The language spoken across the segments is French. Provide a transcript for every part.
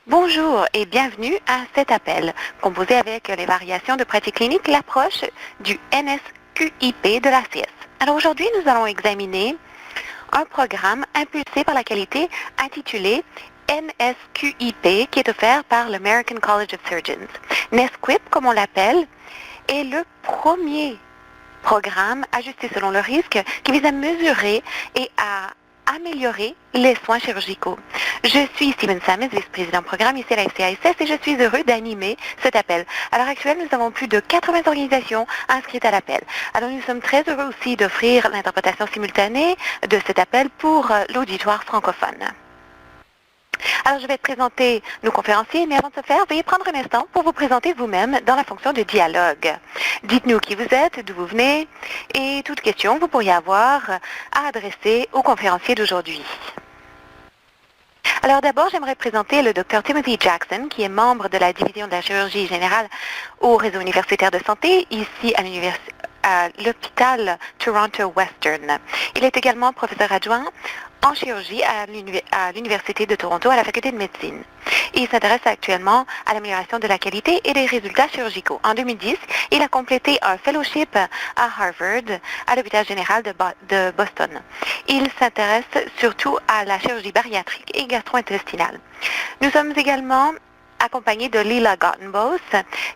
Bonjour et bienvenue à cet appel, composé avec les variations de pratique clinique, l'approche du NSQIP de l'ACS. Alors aujourd'hui, nous allons examiner un programme impulsé par la qualité intitulé NSQIP qui est offert par l'American College of Surgeons. NSQIP, comme on l'appelle, est le premier programme ajusté selon le risque qui vise à mesurer et à améliorer les soins chirurgicaux. Je suis Steven Samis, vice-président programme ici à la FCISS et je suis heureux d'animer cet appel. À l'heure actuelle, nous avons plus de 80 organisations inscrites à l'appel. Alors nous sommes très heureux aussi d'offrir l'interprétation simultanée de cet appel pour l'auditoire francophone. Alors, je vais présenter nos conférenciers, mais avant de ce faire, veuillez prendre un instant pour vous présenter vous-même dans la fonction de dialogue. Dites-nous qui vous êtes, d'où vous venez, et toute question vous pourriez avoir à adresser aux conférenciers d'aujourd'hui. Alors d'abord, j'aimerais présenter le Dr Timothy Jackson, qui est membre de la division de la chirurgie générale au réseau universitaire de santé, ici à l'hôpital Toronto Western. Il est également professeur adjoint en chirurgie à l'Université de Toronto à la faculté de médecine. Il s'intéresse actuellement à l'amélioration de la qualité et des résultats chirurgicaux. En 2010, il a complété un fellowship à Harvard, à l'hôpital général de Boston. Il s'intéresse surtout à la chirurgie bariatrique et gastro-intestinale. Nous sommes également accompagnée de Lila Gottenbos,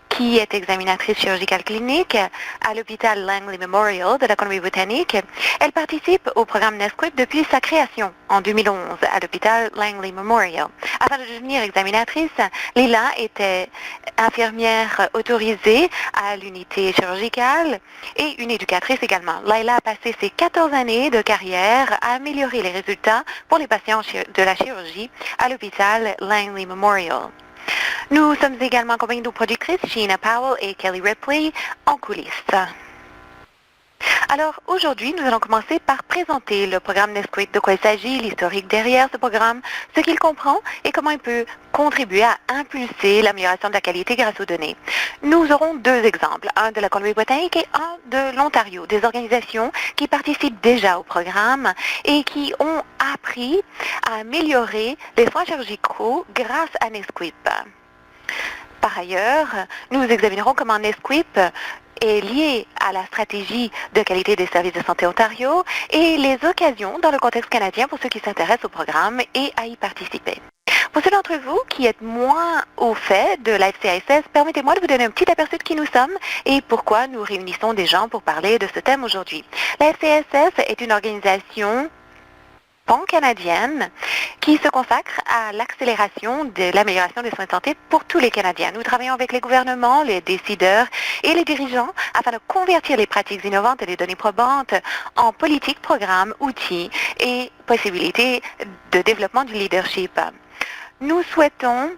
qui est examinatrice chirurgicale clinique à l'hôpital Langley Memorial de la Colombie-Britannique. Elle participe au programme NSQIP depuis sa création en 2011 à l'hôpital Langley Memorial. Avant de devenir examinatrice, Lila était infirmière autorisée à l'unité chirurgicale et une éducatrice également. Lila a passé ses 14 années de carrière à améliorer les résultats pour les patients de la chirurgie à l'hôpital Langley Memorial. Nous sommes également accompagnés de nos productrices, Sheena Powell et Kelly Ripley, en coulisses. Alors, aujourd'hui, nous allons commencer par présenter le programme NSQIP, de quoi il s'agit, l'historique derrière ce programme, ce qu'il comprend et comment il peut contribuer à impulser l'amélioration de la qualité grâce aux données. Nous aurons deux exemples, un de la Colombie-Britannique et un de l'Ontario, des organisations qui participent déjà au programme et qui ont appris à améliorer les soins chirurgicaux grâce à NSQIP. Par ailleurs, nous examinerons comment NSQIP est lié à la stratégie de qualité des services de santé Ontario et les occasions dans le contexte canadien pour ceux qui s'intéressent au programme et à y participer. Pour ceux d'entre vous qui êtes moins au fait de la FCISS, permettez-moi de vous donner un petit aperçu de qui nous sommes et pourquoi nous réunissons des gens pour parler de ce thème aujourd'hui. La FCISS est une organisation pan-canadienne qui se consacre à l'accélération de l'amélioration des soins de santé pour tous les Canadiens. Nous travaillons avec les gouvernements, les décideurs et les dirigeants afin de convertir les pratiques innovantes et les données probantes en politiques, programmes, outils et possibilités de développement du leadership. Nous souhaitons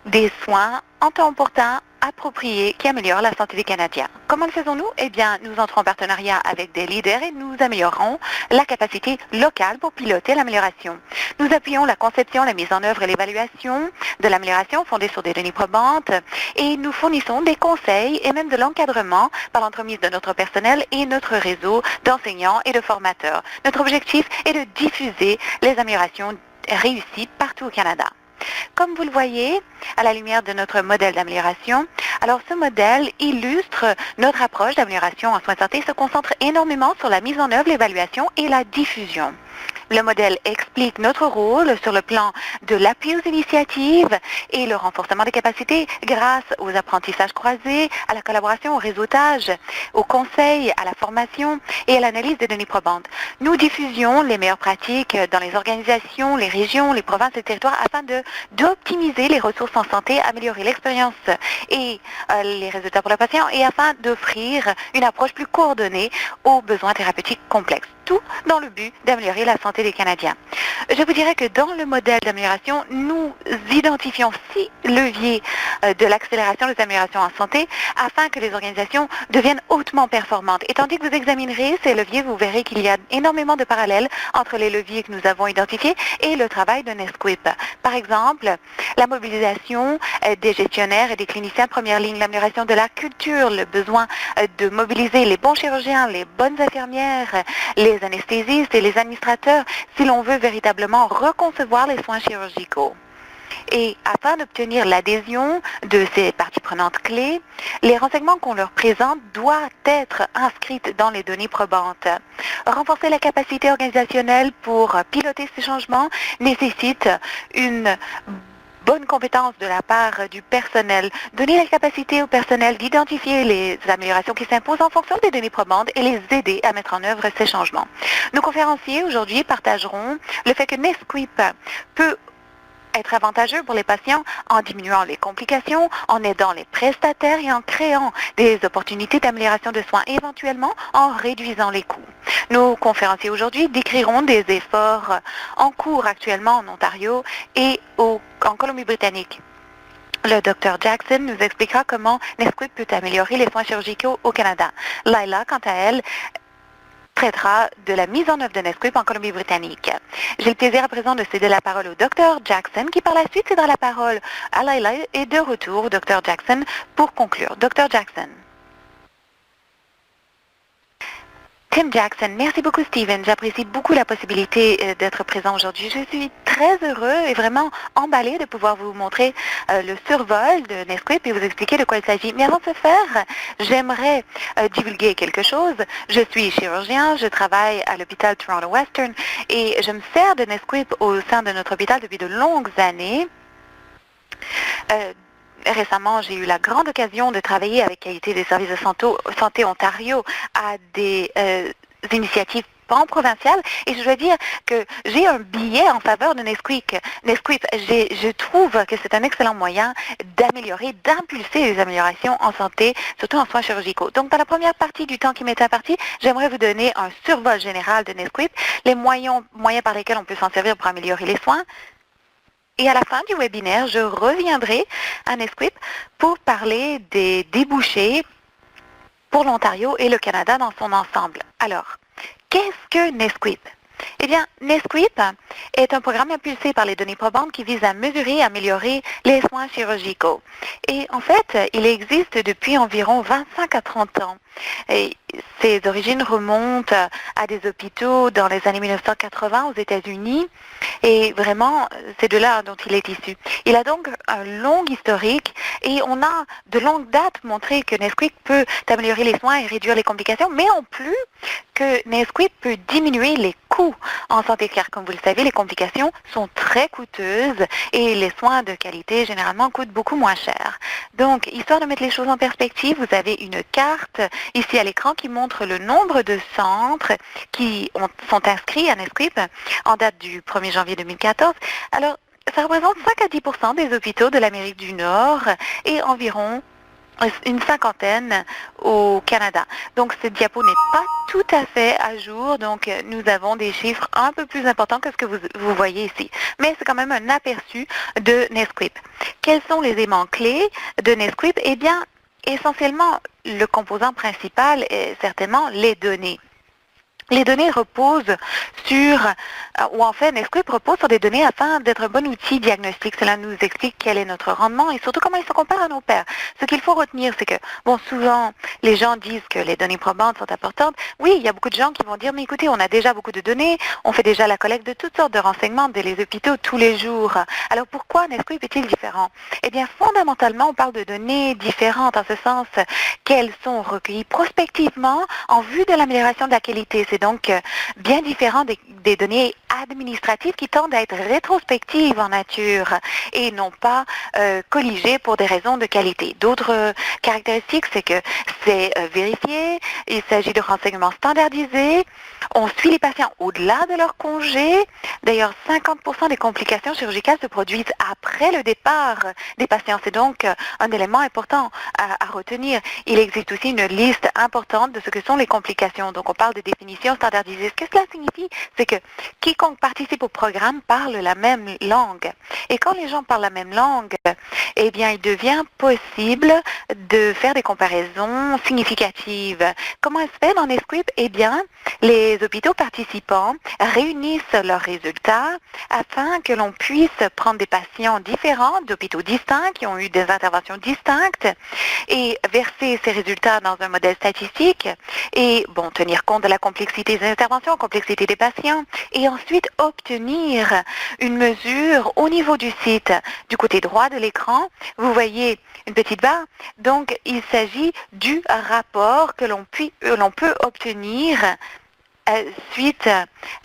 des soins en temps pour temps appropriés qui améliorent la santé des Canadiens. Comment le faisons-nous? Eh bien, nous entrons en partenariat avec des leaders et nous améliorons la capacité locale pour piloter l'amélioration. Nous appuyons la conception, la mise en œuvre et l'évaluation de l'amélioration fondée sur des données probantes et nous fournissons des conseils et même de l'encadrement par l'entremise de notre personnel et notre réseau d'enseignants et de formateurs. Notre objectif est de diffuser les améliorations réussies partout au Canada. Comme vous le voyez, à la lumière de notre modèle d'amélioration, alors ce modèle illustre notre approche d'amélioration en soins de santé et se concentre énormément sur la mise en œuvre, l'évaluation et la diffusion. Le modèle explique notre rôle sur le plan de l'appui aux initiatives et le renforcement des capacités grâce aux apprentissages croisés, à la collaboration, au réseautage, au conseil, à la formation et à l'analyse des données probantes. Nous diffusions les meilleures pratiques dans les organisations, les régions, les provinces et les territoires afin d'optimiser les ressources en santé, améliorer l'expérience et les résultats pour le patient et afin d'offrir une approche plus coordonnée aux besoins thérapeutiques complexes. Tout dans le but d'améliorer la santé des Canadiens. Je vous dirais que dans le modèle d'amélioration, nous identifions 6 leviers de l'accélération des améliorations en santé afin que les organisations deviennent hautement performantes. Et tandis que vous examinerez ces leviers, vous verrez qu'il y a énormément de parallèles entre les leviers que nous avons identifiés et le travail de NSQIP. Par exemple, la mobilisation des gestionnaires et des cliniciens première ligne, l'amélioration de la culture, le besoin de mobiliser les bons chirurgiens, les bonnes infirmières, les anesthésistes et les administrateurs si l'on veut véritablement reconcevoir les soins chirurgicaux. Et afin d'obtenir l'adhésion de ces parties prenantes clés, les renseignements qu'on leur présente doivent être inscrits dans les données probantes. Renforcer la capacité organisationnelle pour piloter ces changements nécessite une bonne compétence de la part du personnel. Donner la capacité au personnel d'identifier les améliorations qui s'imposent en fonction des données probantes et les aider à mettre en œuvre ces changements. Nos conférenciers aujourd'hui partageront le fait que NESQIP peut être avantageux pour les patients en diminuant les complications, en aidant les prestataires et en créant des opportunités d'amélioration de soins, éventuellement en réduisant les coûts. Nos conférenciers aujourd'hui décriront des efforts en cours actuellement en Ontario et en Colombie-Britannique. Le Dr Jackson nous expliquera comment NESQIP peut améliorer les soins chirurgicaux au Canada. Laila, quant à elle, traitera de la mise en œuvre de NESQIP en Colombie-Britannique. J'ai le plaisir à présent de céder la parole au Dr Jackson, qui par la suite cédera la parole à Laila et de retour, Dr Jackson, pour conclure. Dr Jackson. Tim Jackson, merci beaucoup Steven. J'apprécie beaucoup la possibilité d'être présent aujourd'hui. Je suis très heureux et vraiment emballé de pouvoir vous montrer le survol de NESQIP et vous expliquer de quoi il s'agit. Mais avant de ce faire, j'aimerais divulguer quelque chose. Je suis chirurgien, je travaille à l'hôpital Toronto Western et je me sers de NESQIP au sein de notre hôpital depuis de longues années. Récemment, j'ai eu la grande occasion de travailler avec Qualité des services de santé Ontario à des initiatives pan-provinciales et je dois dire que j'ai un billet en faveur de NESQIP. Je trouve que c'est un excellent moyen d'améliorer, d'impulser les améliorations en santé, surtout en soins chirurgicaux. Donc, dans la première partie du temps qui m'est imparti, j'aimerais vous donner un survol général de NESQIP, les moyens par lesquels on peut s'en servir pour améliorer les soins. Et à la fin du webinaire, je reviendrai à NESQIP pour parler des débouchés pour l'Ontario et le Canada dans son ensemble. Alors, qu'est-ce que NESQIP? Eh bien, NESQIP est un programme impulsé par les données probantes qui vise à mesurer et améliorer les soins chirurgicaux. Et en fait, il existe depuis environ 25 à 30 ans. Et ses origines remontent à des hôpitaux dans les années 1980 aux États-Unis et vraiment, c'est de là dont il est issu. Il a donc un long historique et on a de longue date montré que NESQIP peut améliorer les soins et réduire les complications, mais en plus que NESQIP peut diminuer les coûts en santé, car comme vous le savez, les complications sont très coûteuses et les soins de qualité généralement coûtent beaucoup moins cher. Donc, histoire de mettre les choses en perspective, vous avez une carte ici à l'écran qui montre le nombre de centres qui sont inscrits à NESQIP en date du 1er janvier 2014. Alors, ça représente 5 à 10% des hôpitaux de l'Amérique du Nord et environ une cinquantaine au Canada. Donc, ce diapo n'est pas tout à fait à jour. Donc, nous avons des chiffres un peu plus importants que ce que vous voyez ici. Mais c'est quand même un aperçu de NESQIP. Quels sont les éléments clés de NESQIP? Eh bien, essentiellement, le composant principal est certainement les données. Les données reposent sur, ou en fait, NESQIP repose sur des données afin d'être un bon outil diagnostique. Cela nous explique quel est notre rendement et surtout comment il se compare à nos pairs. Ce qu'il faut retenir, c'est que, bon, souvent, les gens disent que les données probantes sont importantes. Oui, il y a beaucoup de gens qui vont dire, mais écoutez, on a déjà beaucoup de données, on fait déjà la collecte de toutes sortes de renseignements dès les hôpitaux tous les jours. Alors, pourquoi NESQIP est-il différent? Eh bien, fondamentalement, on parle de données différentes en ce sens qu'elles sont recueillies prospectivement en vue de l'amélioration de la qualité. C'est donc bien différent des données administratives qui tendent à être rétrospectives en nature et non pas colligées pour des raisons de qualité. D'autres caractéristiques, c'est que c'est vérifié, il s'agit de renseignements standardisés, on suit les patients au-delà de leur congé. D'ailleurs, 50% des complications chirurgicales se produisent après le départ des patients. C'est donc un élément important à retenir. Il existe aussi une liste importante de ce que sont les complications. Donc, on parle de définitions standardisées. Ce que cela signifie, c'est que quiconque participe au programme parle la même langue. Et quand les gens parlent la même langue, eh bien, il devient possible de faire des comparaisons significatives. Comment elle se fait dans NESQIP? Eh bien, les hôpitaux participants réunissent leurs résultats afin que l'on puisse prendre des patients différents, d'hôpitaux distincts, qui ont eu des interventions distinctes, et verser ces résultats dans un modèle statistique et, bon, tenir compte de la complexité des interventions, complexité des patients, et ensuite ensuite obtenir une mesure au niveau du site. Du côté droit de l'écran, vous voyez une petite barre. Donc, il s'agit du rapport que l'on peut obtenir suite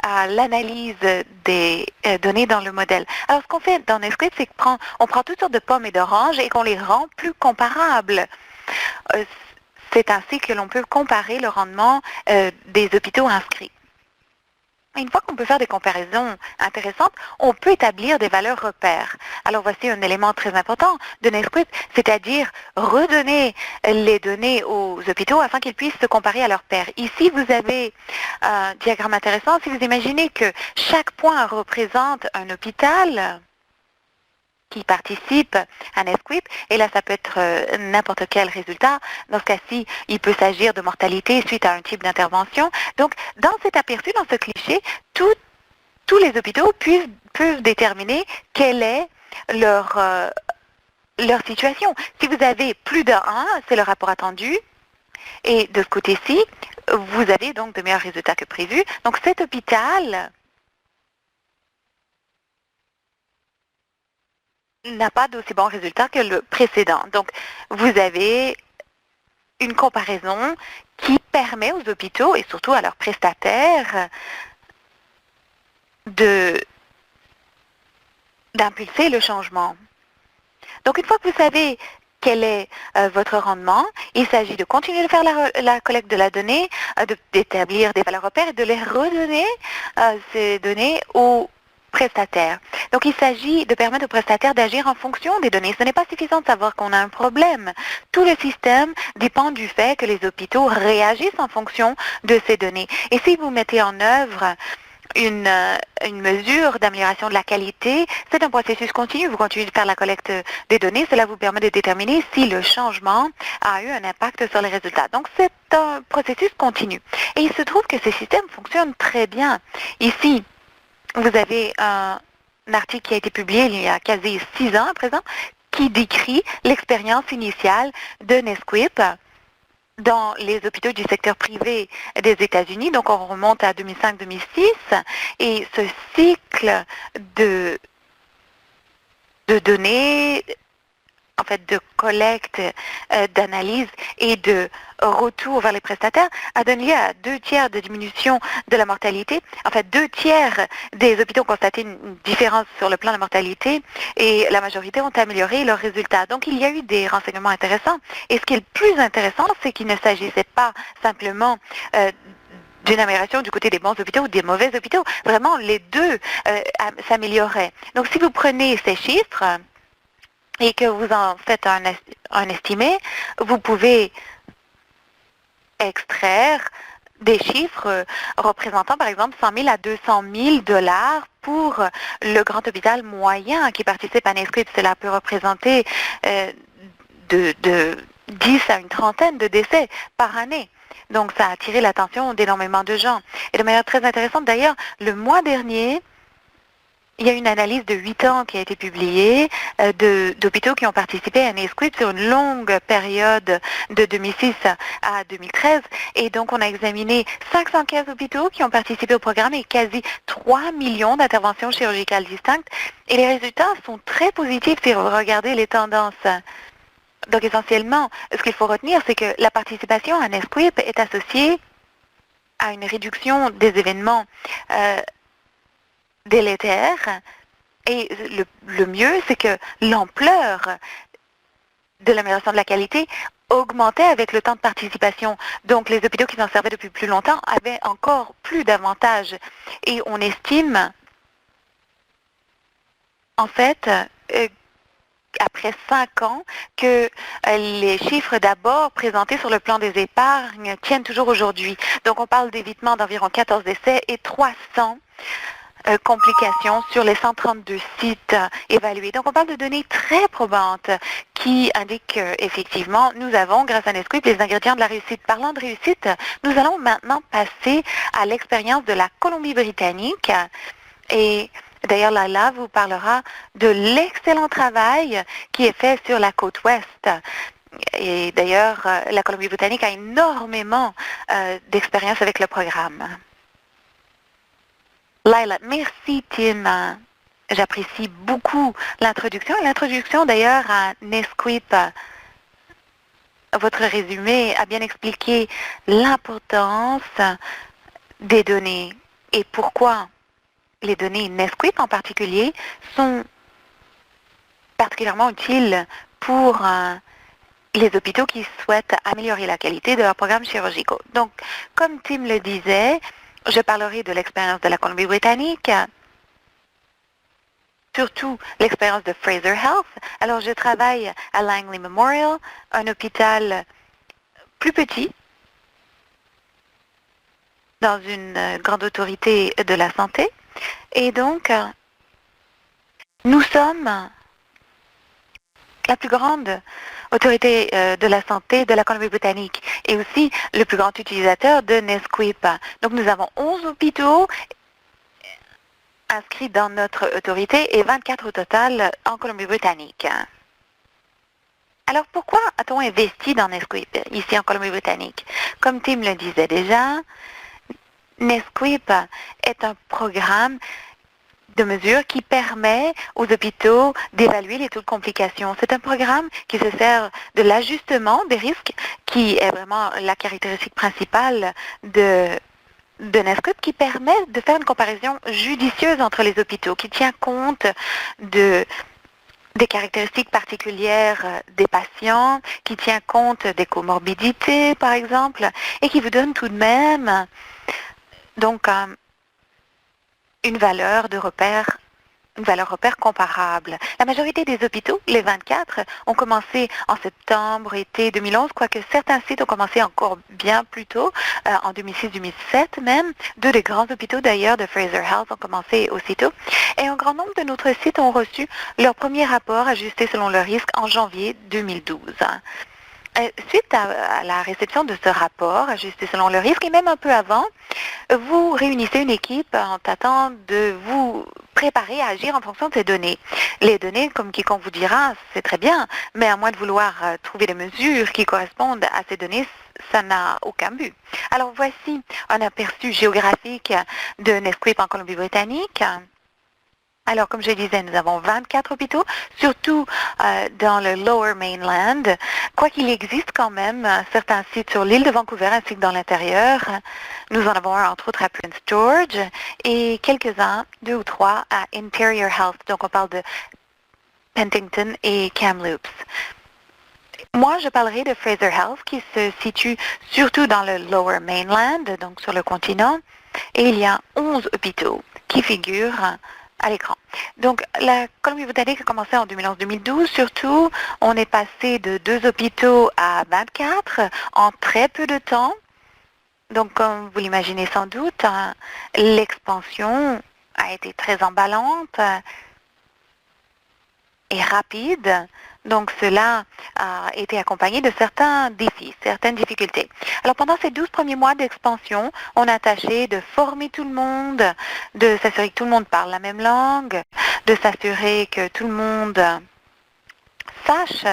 à l'analyse des données dans le modèle. Alors, ce qu'on fait dans Nesquip, c'est qu'on prend toutes sortes de pommes et d'oranges et qu'on les rend plus comparables. C'est ainsi que l'on peut comparer le rendement des hôpitaux inscrits. Une fois qu'on peut faire des comparaisons intéressantes, on peut établir des valeurs repères. Alors voici un élément très important de Nesquip, c'est-à-dire redonner les données aux hôpitaux afin qu'ils puissent se comparer à leurs pairs. Ici, vous avez un diagramme intéressant. Si vous imaginez que chaque point représente un hôpital qui participent à Nesquip, et là, ça peut être n'importe quel résultat. Dans ce cas-ci, il peut s'agir de mortalité suite à un type d'intervention. Donc, dans cet aperçu, dans ce cliché, tous les hôpitaux peuvent déterminer quelle est leur situation. Si vous avez plus de 1, c'est le rapport attendu, et de ce côté-ci, vous avez donc de meilleurs résultats que prévu. Donc, cet hôpital n'a pas d'aussi bons résultats que le précédent. Donc, vous avez une comparaison qui permet aux hôpitaux et surtout à leurs prestataires d'impulser le changement. Donc, une fois que vous savez quel est votre rendement, il s'agit de continuer de faire la collecte de la donnée, d'établir des valeurs repères et de les redonner, ces données aux prestataires. Donc, il s'agit de permettre aux prestataires d'agir en fonction des données. Ce n'est pas suffisant de savoir qu'on a un problème. Tout le système dépend du fait que les hôpitaux réagissent en fonction de ces données. Et si vous mettez en œuvre une mesure d'amélioration de la qualité, c'est un processus continu. Vous continuez de faire la collecte des données. Cela vous permet de déterminer si le changement a eu un impact sur les résultats. Donc, c'est un processus continu. Et il se trouve que ces systèmes fonctionnent très bien. Ici, vous avez un article qui a été publié il y a quasi 6 ans à présent, qui décrit l'expérience initiale de Nesquip dans les hôpitaux du secteur privé des États-Unis. Donc, on remonte à 2005-2006. Et ce cycle de données, en fait, de collecte, d'analyse et de retour vers les prestataires a donné lieu à 2 tiers de diminution de la mortalité. En fait, 2 tiers des hôpitaux ont constaté une différence sur le plan de la mortalité et la majorité ont amélioré leurs résultats. Donc, il y a eu des renseignements intéressants. Et ce qui est le plus intéressant, c'est qu'il ne s'agissait pas simplement d'une amélioration du côté des bons hôpitaux ou des mauvais hôpitaux. Vraiment, les deux s'amélioraient. Donc, si vous prenez ces chiffres et que vous en faites un estimé, vous pouvez extraire des chiffres représentant, par exemple, 100 000 à 200 000 $ pour le grand hôpital moyen qui participe à Nesquip. Cela peut représenter de 10 à une trentaine de décès par année. Donc, ça a attiré l'attention d'énormément de gens. Et de manière très intéressante, d'ailleurs, le mois dernier, il y a une analyse de 8 ans qui a été publiée d'hôpitaux qui ont participé à Nesquip sur une longue période de 2006 à 2013. Et donc, on a examiné 515 hôpitaux qui ont participé au programme et quasi 3 millions d'interventions chirurgicales distinctes. Et les résultats sont très positifs si vous regardez les tendances. Donc, essentiellement, ce qu'il faut retenir, c'est que la participation à Nesquip est associée à une réduction des événements délétères. Et le mieux, c'est que l'ampleur de l'amélioration de la qualité augmentait avec le temps de participation. Donc, les hôpitaux qui s'en servaient depuis plus longtemps avaient encore plus d'avantages. Et on estime, en fait, après 5 ans, que les chiffres d'abord présentés sur le plan des épargnes tiennent toujours aujourd'hui. Donc, on parle d'évitement d'environ 14 décès et 300 complications sur les 132 sites évalués. Donc, on parle de données très probantes qui indiquent qu'effectivement, nous avons, grâce à Nesquip, les ingrédients de la réussite. Parlant de réussite, nous allons maintenant passer à l'expérience de la Colombie-Britannique. Et d'ailleurs, Lala vous parlera de l'excellent travail qui est fait sur la côte ouest. Et d'ailleurs, la Colombie-Britannique a énormément d'expérience avec le programme. Laila, merci Tim. J'apprécie beaucoup l'introduction. L'introduction d'ailleurs à Nesquip, votre résumé a bien expliqué l'importance des données et pourquoi les données Nesquip en particulier sont particulièrement utiles pour les hôpitaux qui souhaitent améliorer la qualité de leurs programmes chirurgicaux. Donc, comme Tim le disait, je parlerai de l'expérience de la Colombie-Britannique, surtout l'expérience de Fraser Health. Alors, je travaille à Langley Memorial, un hôpital plus petit, dans une grande autorité de la santé. Et donc, nous sommes la plus grande autorité de la santé de la Colombie-Britannique et aussi le plus grand utilisateur de Nesquip. Donc, nous avons 11 hôpitaux inscrits dans notre autorité et 24 au total en Colombie-Britannique. Alors, pourquoi a-t-on investi dans Nesquip ici en Colombie-Britannique? Comme Tim le disait déjà, Nesquip est un programme de mesures qui permet aux hôpitaux d'évaluer les taux de complications. C'est un programme qui se sert de l'ajustement des risques, qui est vraiment la caractéristique principale de Nesquip, qui permet de faire une comparaison judicieuse entre les hôpitaux, qui tient compte des caractéristiques particulières des patients, qui tient compte des comorbidités, par exemple, et qui vous donne tout de même donc une valeur repère comparable. La majorité des hôpitaux, les 24, ont commencé en septembre, été 2011, quoique certains sites ont commencé encore bien plus tôt, en 2006-2007 même. Deux des grands hôpitaux d'ailleurs de Fraser Health ont commencé aussitôt. Et un grand nombre de notre sites ont reçu leur premier rapport ajusté selon le risque en janvier 2012. Suite à la réception de ce rapport, ajusté selon le risque, et même un peu avant, vous réunissez une équipe en tentant de vous préparer à agir en fonction de ces données. Les données, comme quiconque vous dira, c'est très bien, mais à moins de vouloir trouver des mesures qui correspondent à ces données, ça n'a aucun but. Alors voici un aperçu géographique de Nesquip en Colombie-Britannique. Alors, comme je disais, nous avons 24 hôpitaux, surtout dans le Lower Mainland, quoiqu'il existe quand même certains sites sur l'île de Vancouver ainsi que dans l'intérieur. Nous en avons un, entre autres, à Prince George et quelques-uns, 2 ou 3, à Imperial Health. Donc, on parle de Penticton et Kamloops. Moi, je parlerai de Fraser Health qui se situe surtout dans le Lower Mainland, donc sur le continent, et il y a 11 hôpitaux qui figurent à l'écran. Donc, la Colombie-Britannique a commencé en 2011-2012. Surtout, on est passé de 2 hôpitaux à 24 en très peu de temps. Donc, comme vous l'imaginez sans doute, l'expansion a été très emballante et rapide. Donc, cela a été accompagné de certains défis, certaines difficultés. Alors, pendant ces 12 premiers mois d'expansion, on a tâché de former tout le monde, de s'assurer que tout le monde parle la même langue, de s'assurer que tout le monde sache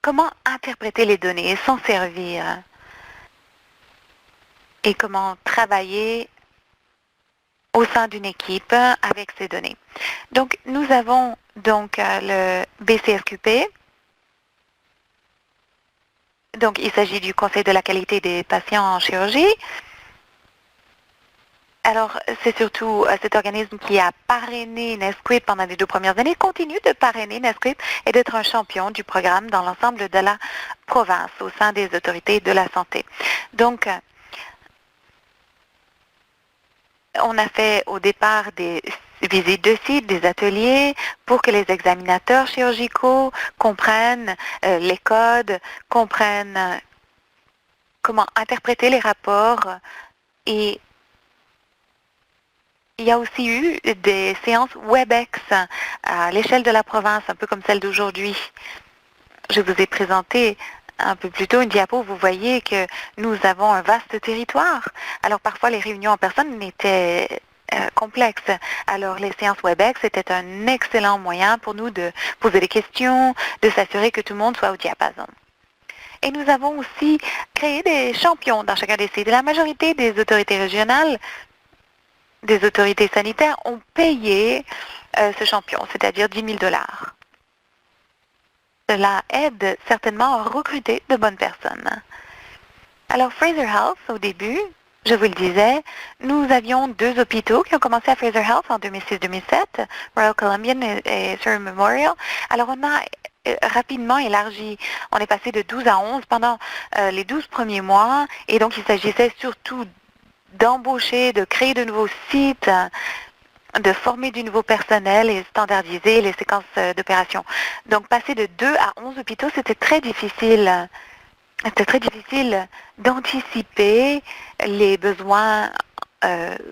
comment interpréter les données et s'en servir, et comment travailler au sein d'une équipe avec ces données. Donc, nous avons donc le BCSQP. Donc, il s'agit du Conseil de la qualité des patients en chirurgie. Alors, c'est surtout cet organisme qui a parrainé Nesquip pendant les 2 premières années, continue de parrainer Nesquip et d'être un champion du programme dans l'ensemble de la province, au sein des autorités de la santé. Donc, on a fait au départ des visites de sites, des ateliers pour que les examinateurs chirurgicaux comprennent les codes, comprennent comment interpréter les rapports. Et il y a aussi eu des séances WebEx à l'échelle de la province, un peu comme celle d'aujourd'hui. Je vous ai présenté un peu plus tôt une diapo, vous voyez que nous avons un vaste territoire. Alors parfois les réunions en personne étaient complexes. Alors les séances WebEx étaient un excellent moyen pour nous de poser des questions, de s'assurer que tout le monde soit au diapason. Et nous avons aussi créé des champions dans chacun des sites. La majorité des autorités régionales, des autorités sanitaires, ont payé ce champion, c'est-à-dire 10 000 $. Cela aide certainement à recruter de bonnes personnes. Alors, Fraser Health, au début, je vous le disais, nous avions 2 hôpitaux qui ont commencé à Fraser Health en 2006-2007, Royal Columbian et Surrey Memorial. Alors, on a rapidement élargi. On est passé de 12 à 11 pendant les 12 premiers mois. Et donc, il s'agissait surtout d'embaucher, de créer de nouveaux sites, de former du nouveau personnel et standardiser les séquences d'opération. Donc, passer de 2 à 11 hôpitaux, c'était très difficile. C'était très difficile d'anticiper les besoins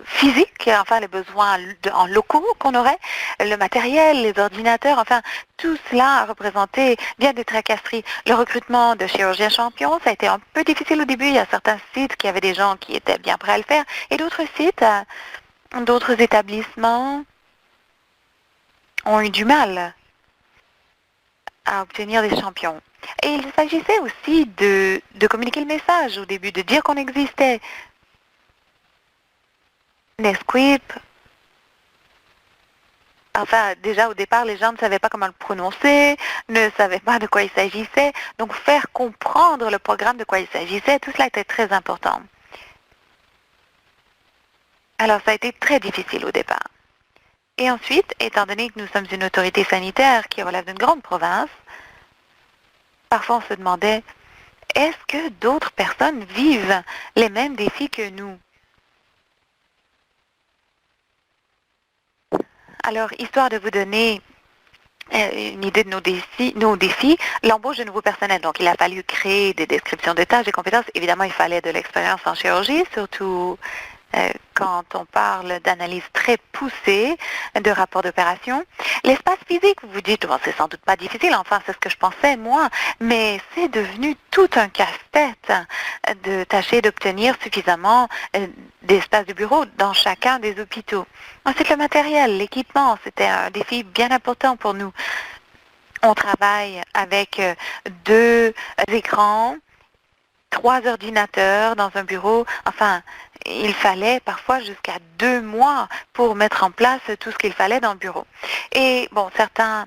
physiques, enfin les besoins en locaux qu'on aurait, le matériel, les ordinateurs, enfin tout cela a représenté bien des tracasseries. Le recrutement de chirurgiens champions, ça a été un peu difficile au début. Il y a certains sites qui avaient des gens qui étaient bien prêts à le faire et d'autres sites, d'autres établissements ont eu du mal à obtenir des champions. Et il s'agissait aussi de communiquer le message au début, de dire qu'on existait. Nesquip, enfin déjà au départ, les gens ne savaient pas comment le prononcer, ne savaient pas de quoi il s'agissait. Donc faire comprendre le programme de quoi il s'agissait, tout cela était très important. Alors ça a été très difficile au départ. Et ensuite, étant donné que nous sommes une autorité sanitaire qui relève d'une grande province, parfois on se demandait, est-ce que d'autres personnes vivent les mêmes défis que nous? Alors, histoire de vous donner une idée de nos défis, l'embauche de nouveaux personnels. Donc, il a fallu créer des descriptions de tâches et compétences. Évidemment, il fallait de l'expérience en chirurgie, surtout quand on parle d'analyse très poussée de rapports d'opération. L'espace physique, vous vous dites, bon, c'est sans doute pas difficile, enfin, c'est ce que je pensais, moi, mais c'est devenu tout un casse-tête de tâcher d'obtenir suffisamment d'espace de bureau dans chacun des hôpitaux. Ensuite, le matériel, l'équipement, c'était un défi bien important pour nous. On travaille avec 2 écrans, 3 ordinateurs dans un bureau. Enfin, il fallait parfois jusqu'à 2 mois pour mettre en place tout ce qu'il fallait dans le bureau. Et bon, certains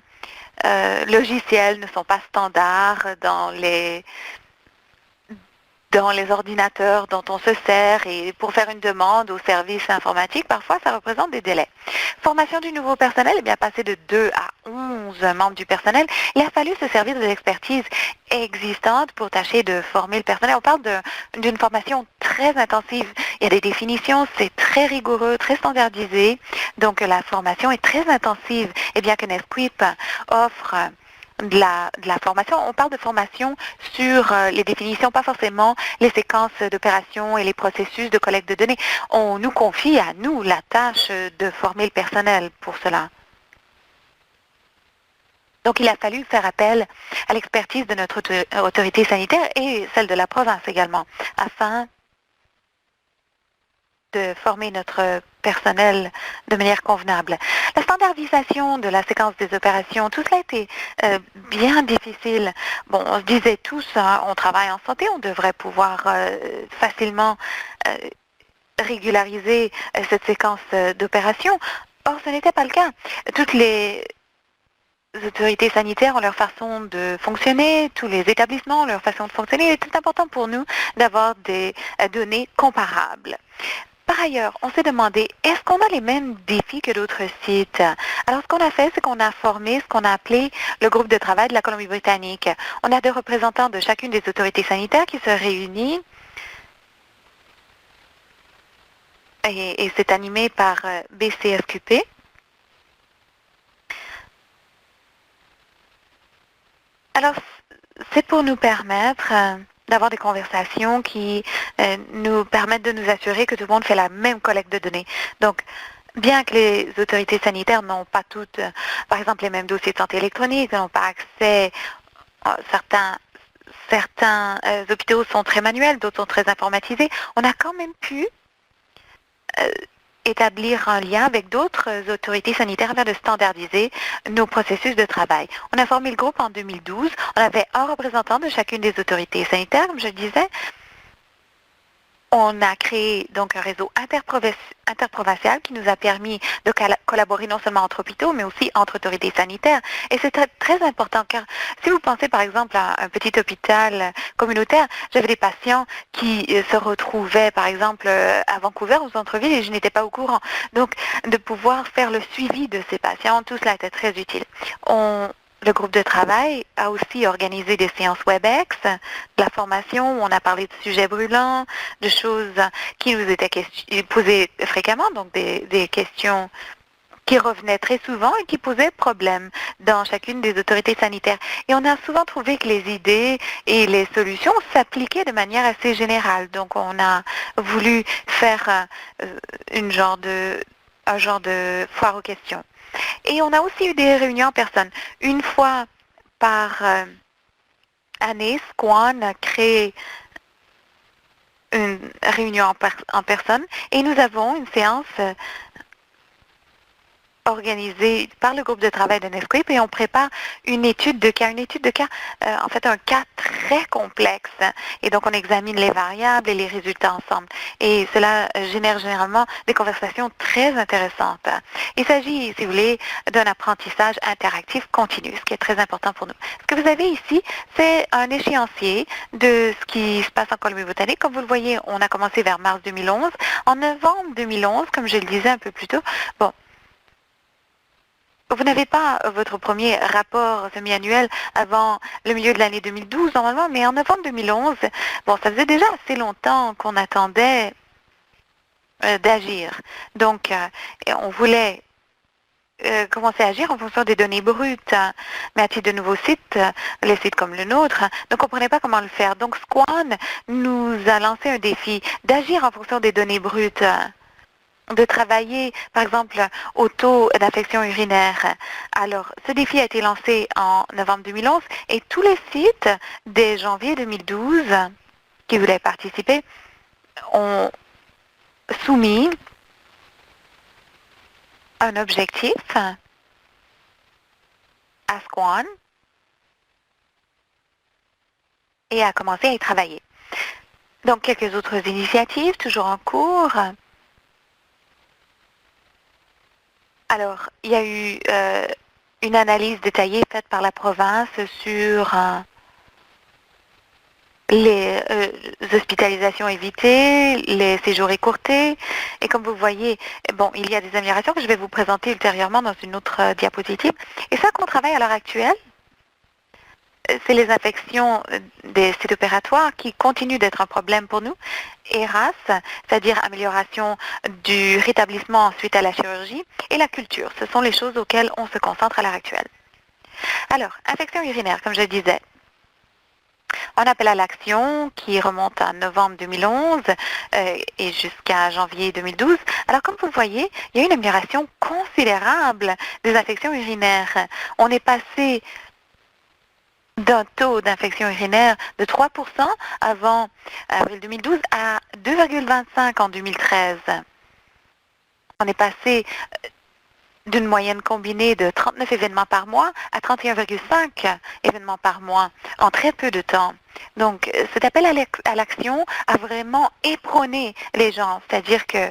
logiciels ne sont pas standards dans les ordinateurs dont on se sert et pour faire une demande au service informatique, parfois ça représente des délais. Formation du nouveau personnel, eh bien passer de 2 à 11 membres du personnel, il a fallu se servir de l'expertise existante pour tâcher de former le personnel. On parle d'une formation très intensive. Il y a des définitions, c'est très rigoureux, très standardisé. Donc la formation est très intensive. Et bien que Nesquip offre de la formation. On parle de formation sur les définitions, pas forcément les séquences d'opérations et les processus de collecte de données. On nous confie à nous la tâche de former le personnel pour cela. Donc, il a fallu faire appel à l'expertise de notre autorité sanitaire et celle de la province également, afin de former notre personnel de manière convenable. La standardisation de la séquence des opérations, tout cela a été bien difficile. Bon, on se disait tous, hein, on travaille en santé, on devrait pouvoir facilement régulariser cette séquence d'opérations. Or, ce n'était pas le cas. Toutes les autorités sanitaires ont leur façon de fonctionner, tous les établissements ont leur façon de fonctionner. Il est important pour nous d'avoir des données comparables. Par ailleurs, on s'est demandé, est-ce qu'on a les mêmes défis que d'autres sites? Alors, ce qu'on a fait, c'est qu'on a formé ce qu'on a appelé le groupe de travail de la Colombie-Britannique. On a 2 représentants de chacune des autorités sanitaires qui se réunissent et c'est animé par BCSQP. Alors, c'est pour nous permettre d'avoir des conversations qui nous permettent de nous assurer que tout le monde fait la même collecte de données. Donc, bien que les autorités sanitaires n'ont pas toutes, par exemple, les mêmes dossiers de santé électronique, n'ont pas accès, certains hôpitaux sont très manuels, d'autres sont très informatisés, on a quand même pu établir un lien avec d'autres autorités sanitaires afin de standardiser nos processus de travail. On a formé le groupe en 2012. On avait un représentant de chacune des autorités sanitaires, comme je disais. On a créé donc un réseau interprovincial qui nous a permis de collaborer non seulement entre hôpitaux, mais aussi entre autorités sanitaires. Et c'est très important car si vous pensez par exemple à un petit hôpital communautaire, j'avais des patients qui se retrouvaient par exemple à Vancouver, au centre-ville, et je n'étais pas au courant. Donc, de pouvoir faire le suivi de ces patients, tout cela était très utile. Le groupe de travail a aussi organisé des séances WebEx, de la formation où on a parlé de sujets brûlants, de choses qui nous étaient posées fréquemment, donc des questions qui revenaient très souvent et qui posaient problème dans chacune des autorités sanitaires. Et on a souvent trouvé que les idées et les solutions s'appliquaient de manière assez générale. Donc on a voulu faire un genre de foire aux questions. Et on a aussi eu des réunions en personne. Une fois par année, Squan a créé une réunion en personne et nous avons une séance organisée par le groupe de travail de Nesquip et on prépare une étude de cas. Une étude de cas, en fait, un cas très complexe. Et donc, on examine les variables et les résultats ensemble. Et cela génère généralement des conversations très intéressantes. Il s'agit, si vous voulez, d'un apprentissage interactif continu, ce qui est très important pour nous. Ce que vous avez ici, c'est un échéancier de ce qui se passe en Colombie-Britannique. Comme vous le voyez, on a commencé vers mars 2011. En novembre 2011, comme je le disais un peu plus tôt, bon, vous n'avez pas votre premier rapport semi-annuel avant le milieu de l'année 2012 normalement, mais en novembre 2011, bon, ça faisait déjà assez longtemps qu'on attendait d'agir. Donc, on voulait commencer à agir en fonction des données brutes, mais à titre de nouveaux sites, les sites comme le nôtre, ne comprenaient pas comment le faire. Donc, Squan nous a lancé un défi d'agir en fonction des données brutes, de travailler, par exemple, au taux d'infection urinaire. Alors, ce défi a été lancé en novembre 2011 et tous les sites, dès janvier 2012, qui voulaient participer, ont soumis un objectif à Squan et a commencé à y travailler. Donc, quelques autres initiatives toujours en cours. Alors, il y a eu une analyse détaillée faite par la province sur les hospitalisations évitées, les séjours écourtés. Et comme vous voyez, bon, il y a des améliorations que je vais vous présenter ultérieurement dans une autre diapositive. Et ça qu'on travaille à l'heure actuelle, c'est les infections des sites opératoires qui continuent d'être un problème pour nous. ERAS, c'est-à-dire amélioration du rétablissement suite à la chirurgie, et la culture. Ce sont les choses auxquelles on se concentre à l'heure actuelle. Alors, infection urinaire, comme je disais. On appelle à l'action qui remonte à novembre 2011 et jusqu'à janvier 2012. Alors, comme vous le voyez, il y a une amélioration considérable des infections urinaires. On est passé d'un taux d'infection urinaire de 3% avant avril 2012 à 2,25 en 2013. On est passé d'une moyenne combinée de 39 événements par mois à 31,5 événements par mois en très peu de temps. Donc, cet appel à l'action a vraiment éperonné les gens, c'est-à-dire que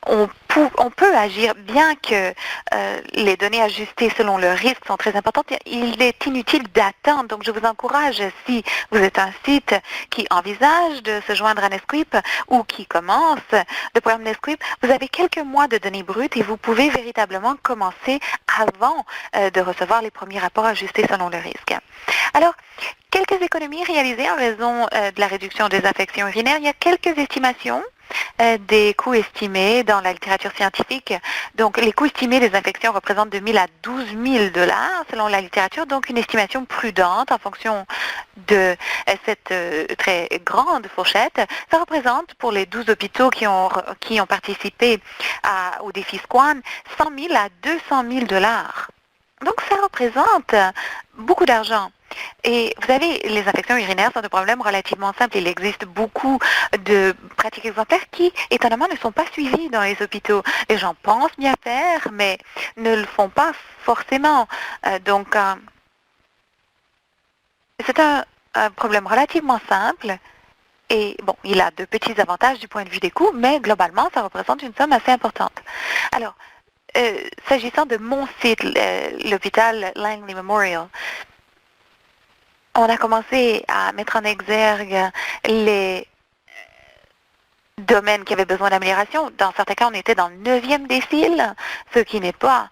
on peut agir bien que les données ajustées selon le risque sont très importantes. Il est inutile d'attendre. Donc, je vous encourage, si vous êtes un site qui envisage de se joindre à Nesquip ou qui commence le programme Nesquip, vous avez quelques mois de données brutes et vous pouvez véritablement commencer avant de recevoir les premiers rapports ajustés selon le risque. Alors, quelques économies réalisées en raison de la réduction des infections urinaires. Il y a quelques estimations des coûts estimés dans la littérature scientifique. Donc, les coûts estimés des infections représentent de 1 000 à 12 000 $ selon la littérature. Donc, une estimation prudente en fonction de cette très grande fourchette. Ça représente pour les 12 hôpitaux qui ont participé au défi Squan 100 000 à 200 000 $. Donc, ça représente beaucoup d'argent. Et vous savez, les infections urinaires sont un problème relativement simple. Il existe beaucoup de pratiques exemplaires qui, étonnamment, ne sont pas suivies dans les hôpitaux. Les gens pensent bien faire, mais ne le font pas forcément. Donc, c'est un problème relativement simple. Et bon, il a de petits avantages du point de vue des coûts, mais globalement, ça représente une somme assez importante. Alors, s'agissant de mon site, l'hôpital Langley Memorial, on a commencé à mettre en exergue les domaines qui avaient besoin d'amélioration. Dans certains cas, on était dans le 9e décile, ce qui n'est pas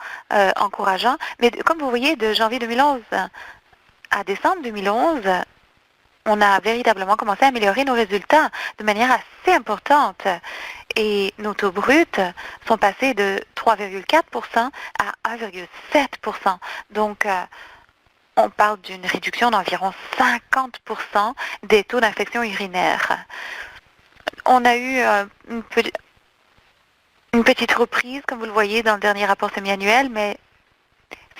encourageant. Mais comme vous voyez, de janvier 2011 à décembre 2011, on a véritablement commencé à améliorer nos résultats de manière assez importante. Et nos taux bruts sont passés de 3,4% à 1,7%. Donc, on parle d'une réduction d'environ 50% des taux d'infection urinaire. On a eu une petite reprise, comme vous le voyez dans le dernier rapport semi-annuel, mais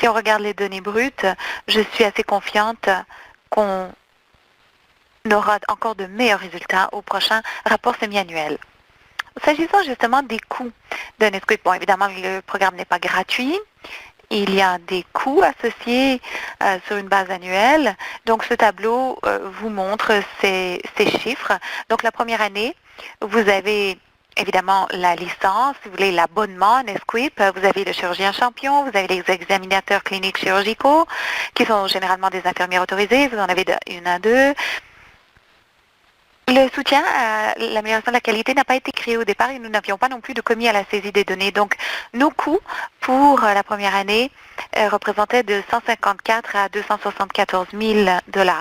si on regarde les données brutes, je suis assez confiante qu'on aura encore de meilleurs résultats au prochain rapport semi-annuel. S'agissant justement des coûts de Netsquip, bon, évidemment, le programme n'est pas gratuit. Il y a des coûts associés sur une base annuelle. Donc, ce tableau vous montre ces chiffres. Donc, la première année, vous avez évidemment la licence, si vous voulez l'abonnement Netsquip, vous avez le chirurgien champion, vous avez les examinateurs cliniques chirurgicaux, qui sont généralement des infirmières autorisées, vous en avez une à deux. Le soutien à l'amélioration de la qualité n'a pas été créé au départ et nous n'avions pas non plus de commis à la saisie des données. Donc, nos coûts pour la première année représentaient de 154 à 274 000 $.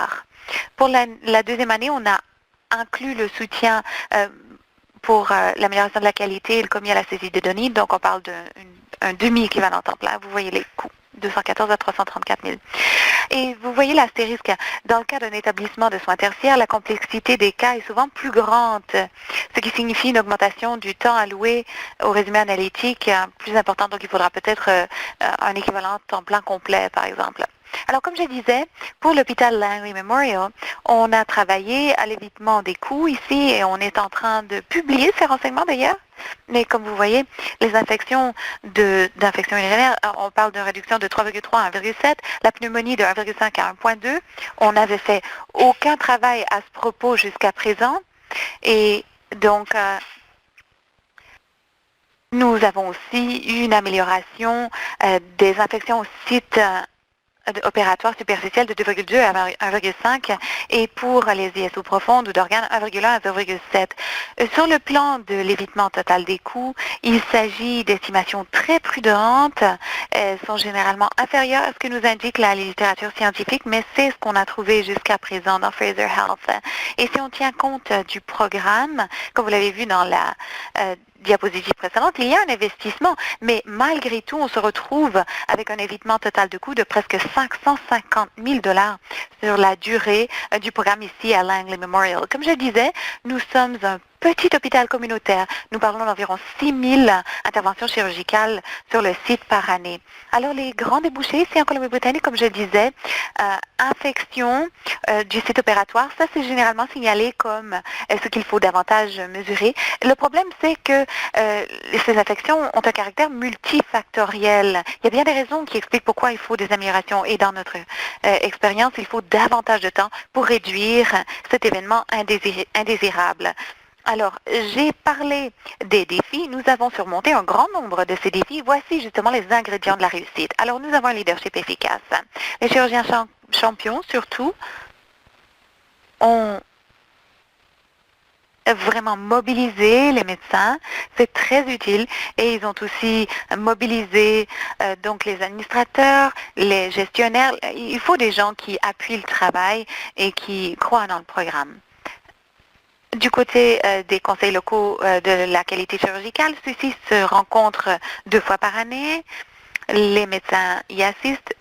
Pour la deuxième année, on a inclus le soutien pour l'amélioration de la qualité et le commis à la saisie des données. Donc, on parle d'un demi-équivalent temps plein. Vous voyez les coûts, 214 à 334 000. Et vous voyez l'astérisque. Dans le cas d'un établissement de soins tertiaires, la complexité des cas est souvent plus grande, ce qui signifie une augmentation du temps alloué au résumé analytique plus important. Donc, il faudra peut-être un équivalent temps plein complet, par exemple. Alors, comme je disais, pour l'hôpital Langley Memorial, on a travaillé à l'évitement des coûts ici et on est en train de publier ces renseignements d'ailleurs. Mais comme vous voyez, les infections d'infections urinaires, on parle d'une réduction de 3,3 à 1,7, la pneumonie de 1,5 à 1,2. On n'avait fait aucun travail à ce propos jusqu'à présent. Et donc, nous avons aussi eu une amélioration des infections au site opératoire superficiel de 2,2 à 1,5 et pour les ISO profondes ou d'organes 1,1 à 0,7. Sur le plan de l'évitement total des coûts, il s'agit d'estimations très prudentes. Elles sont généralement inférieures à ce que nous indique la littérature scientifique, mais c'est ce qu'on a trouvé jusqu'à présent dans Fraser Health. Et si on tient compte du programme, comme vous l'avez vu dans la diapositive précédente, il y a un investissement, mais malgré tout, on se retrouve avec un évitement total de coûts de presque 550 000 $ sur la durée du programme ici à Langley Memorial. Comme je disais, nous sommes un petit hôpital communautaire. Nous parlons d'environ 6 000 interventions chirurgicales sur le site par année. Alors, les grands débouchés ici en Colombie-Britannique, comme je disais, infection du site opératoire, ça c'est généralement signalé comme ce qu'il faut davantage mesurer. Le problème, c'est que ces infections ont un caractère multifactoriel. Il y a bien des raisons qui expliquent pourquoi il faut des améliorations et dans notre expérience, il faut davantage de temps pour réduire cet événement indésirable. Alors, j'ai parlé des défis. Nous avons surmonté un grand nombre de ces défis. Voici justement les ingrédients de la réussite. Alors, nous avons un leadership efficace. Les chirurgiens champions, surtout, ont vraiment mobilisé les médecins. C'est très utile. Et ils ont aussi mobilisé donc les administrateurs, les gestionnaires. Il faut des gens qui appuient le travail et qui croient dans le programme. Du côté des conseils locaux de la qualité chirurgicale, ceux-ci se rencontrent 2 fois par année. Les médecins y assistent.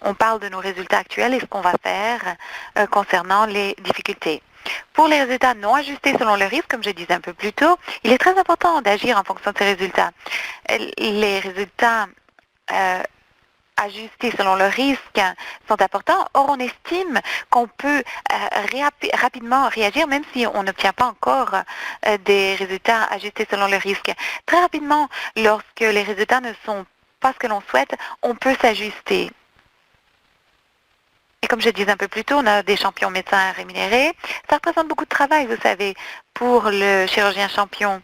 On parle de nos résultats actuels et ce qu'on va faire concernant les difficultés. Pour les résultats non ajustés selon le risque, comme je disais un peu plus tôt, il est très important d'agir en fonction de ces résultats. Les résultats ajustés selon le risque sont importants. Or, on estime qu'on peut rapidement réagir, même si on n'obtient pas encore des résultats ajustés selon le risque. Très rapidement, lorsque les résultats ne sont pas ce que l'on souhaite, on peut s'ajuster. Et comme je disais un peu plus tôt, on a des champions médecins rémunérés. Ça représente beaucoup de travail, vous savez, pour le chirurgien champion.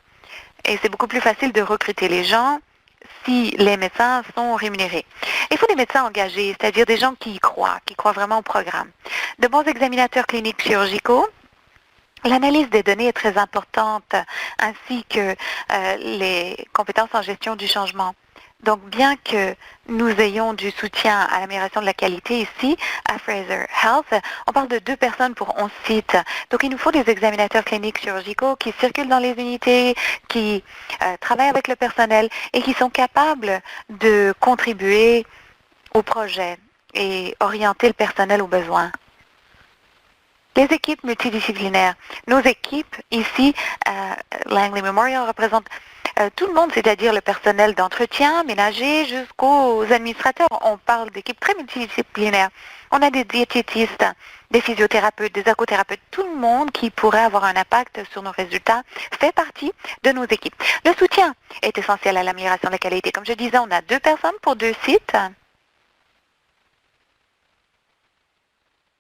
Et c'est beaucoup plus facile de recruter les gens si les médecins sont rémunérés. Il faut des médecins engagés, c'est-à-dire des gens qui y croient vraiment au programme. De bons examinateurs cliniques chirurgicaux. L'analyse des données est très importante, ainsi que les compétences en gestion du changement. Donc, bien que nous ayons du soutien à l'amélioration de la qualité ici, à Fraser Health, on parle de 2 personnes pour 11 sites. Donc, il nous faut des examinateurs cliniques chirurgicaux qui circulent dans les unités, qui travaillent avec le personnel et qui sont capables de contribuer au projet et orienter le personnel aux besoins. Les équipes multidisciplinaires. Nos équipes ici, Langley Memorial, représentent tout le monde, c'est-à-dire le personnel d'entretien, ménager, jusqu'aux administrateurs. On parle d'équipes très multidisciplinaires. On a des diététistes, des physiothérapeutes, des ergothérapeutes, tout le monde qui pourrait avoir un impact sur nos résultats fait partie de nos équipes. Le soutien est essentiel à l'amélioration de la qualité. Comme je disais, on a 2 personnes pour 2 sites.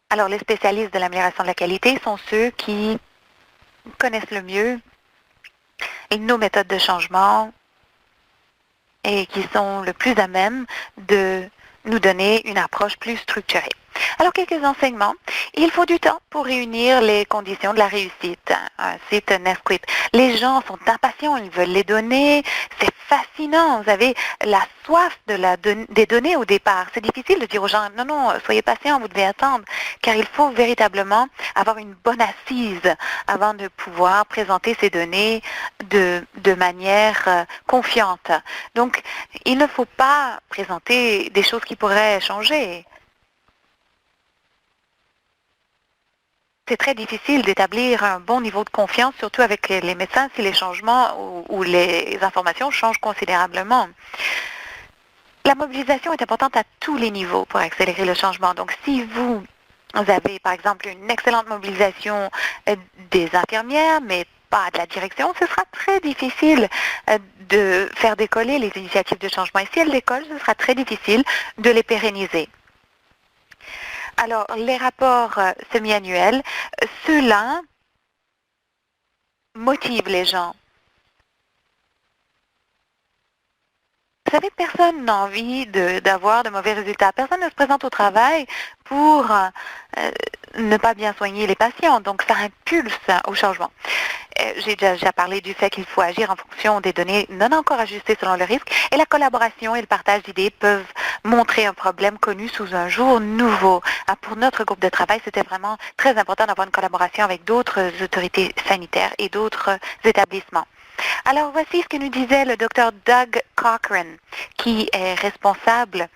Alors, les spécialistes de l'amélioration de la qualité sont ceux qui connaissent le mieux nos méthodes de changement et qui sont le plus à même de nous donner une approche plus structurée. Alors, quelques enseignements. Il faut du temps pour réunir les conditions de la réussite. Un site NestQuip. Les gens sont impatients, ils veulent les données. C'est fascinant. Vous avez la soif des données au départ. C'est difficile de dire aux gens, non, non, soyez patients, vous devez attendre, car il faut véritablement avoir une bonne assise avant de pouvoir présenter ces données de manière confiante. Donc, il ne faut pas présenter des choses qui pourraient changer. C'est très difficile d'établir un bon niveau de confiance, surtout avec les médecins, si les changements ou les informations changent considérablement. La mobilisation est importante à tous les niveaux pour accélérer le changement. Donc, si vous avez, par exemple, une excellente mobilisation des infirmières, mais pas de la direction, ce sera très difficile de faire décoller les initiatives de changement. Et si elles décollent, ce sera très difficile de les pérenniser. Alors, les rapports semi-annuels, ceux-là motivent les gens. Vous savez, personne n'a envie d'avoir de mauvais résultats. Personne ne se présente au travail pour ne pas bien soigner les patients. Donc, ça impulse au changement. J'ai déjà parlé du fait qu'il faut agir en fonction des données non encore ajustées selon le risque. Et la collaboration et le partage d'idées peuvent montrer un problème connu sous un jour nouveau. Pour notre groupe de travail, c'était vraiment très important d'avoir une collaboration avec d'autres autorités sanitaires et d'autres établissements. Alors, voici ce que nous disait le Dr. Doug Cochran, qui est responsable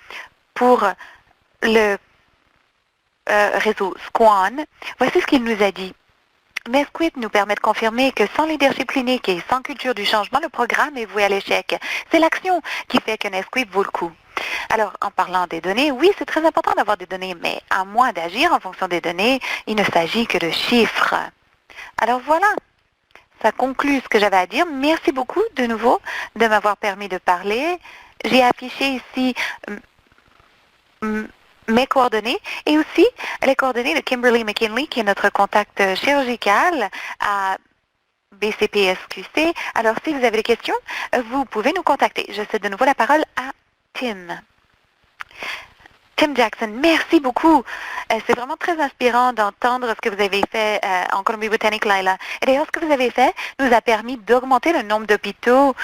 pour le réseau SQUAN. Voici ce qu'il nous a dit. NestQuip nous permet de confirmer que sans leadership clinique et sans culture du changement, le programme est voué à l'échec. C'est l'action qui fait que NestQuip vaut le coup. Alors, en parlant des données, oui, c'est très important d'avoir des données, mais à moins d'agir en fonction des données, il ne s'agit que de chiffres. Alors voilà. Ça conclut ce que j'avais à dire. Merci beaucoup de nouveau de m'avoir permis de parler. J'ai affiché ici mes coordonnées et aussi les coordonnées de Kimberly McKinley, qui est notre contact chirurgical à BCPSQC. Alors, si vous avez des questions, vous pouvez nous contacter. Je cède de nouveau la parole à Tim. Tim Jackson, merci beaucoup. C'est vraiment très inspirant d'entendre ce que vous avez fait en Colombie-Britannique, Laila. Et d'ailleurs, ce que vous avez fait nous a permis d'augmenter le nombre d'hôpitaux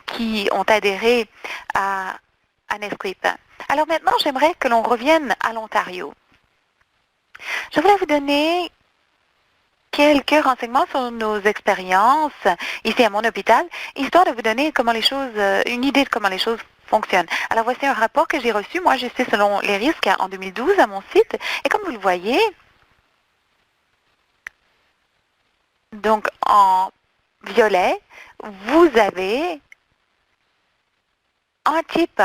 qui ont adhéré à NestQuip. Alors maintenant, j'aimerais que l'on revienne à l'Ontario. Je voulais vous donner quelques renseignements sur nos expériences ici à mon hôpital, histoire de vous donner comment les choses, une idée de comment les choses fonctionnent. Alors voici un rapport que j'ai reçu, moi j'étais selon les risques en 2012 à mon site, et comme vous le voyez, donc en violet, vous avez un type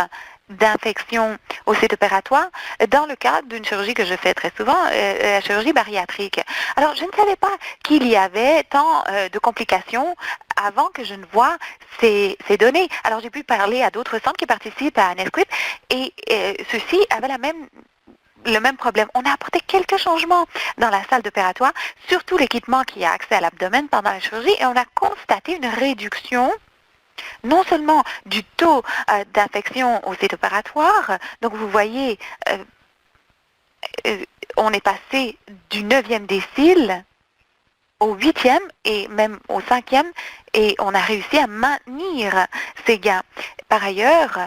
d'infection au site opératoire dans le cadre d'une chirurgie que je fais très souvent, la chirurgie bariatrique. Alors, je ne savais pas qu'il y avait tant de complications avant que je ne vois ces données. Alors, j'ai pu parler à d'autres centres qui participent à Nesquip et ceux-ci avaient le même problème. On a apporté quelques changements dans la salle d'opératoire, surtout l'équipement qui a accès à l'abdomen pendant la chirurgie, et on a constaté une réduction non seulement du taux d'infection au site opératoire, donc vous voyez, on est passé du 9e décile au 8e et même au 5e, et on a réussi à maintenir ces gains. Par ailleurs,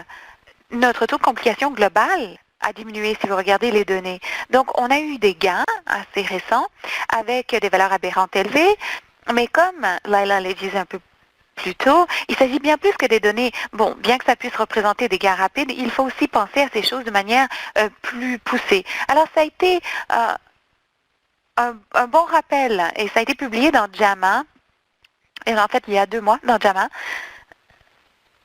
notre taux de complication global a diminué si vous regardez les données. Donc, on a eu des gains assez récents avec des valeurs aberrantes élevées, mais comme Laila le disait un peu plus tôt, il s'agit bien plus que des données. Bon, bien que ça puisse représenter des gains rapides, il faut aussi penser à ces choses de manière plus poussée. Alors, ça a été un bon rappel et ça a été publié dans JAMA, et en fait, il y a 2 mois, dans JAMA,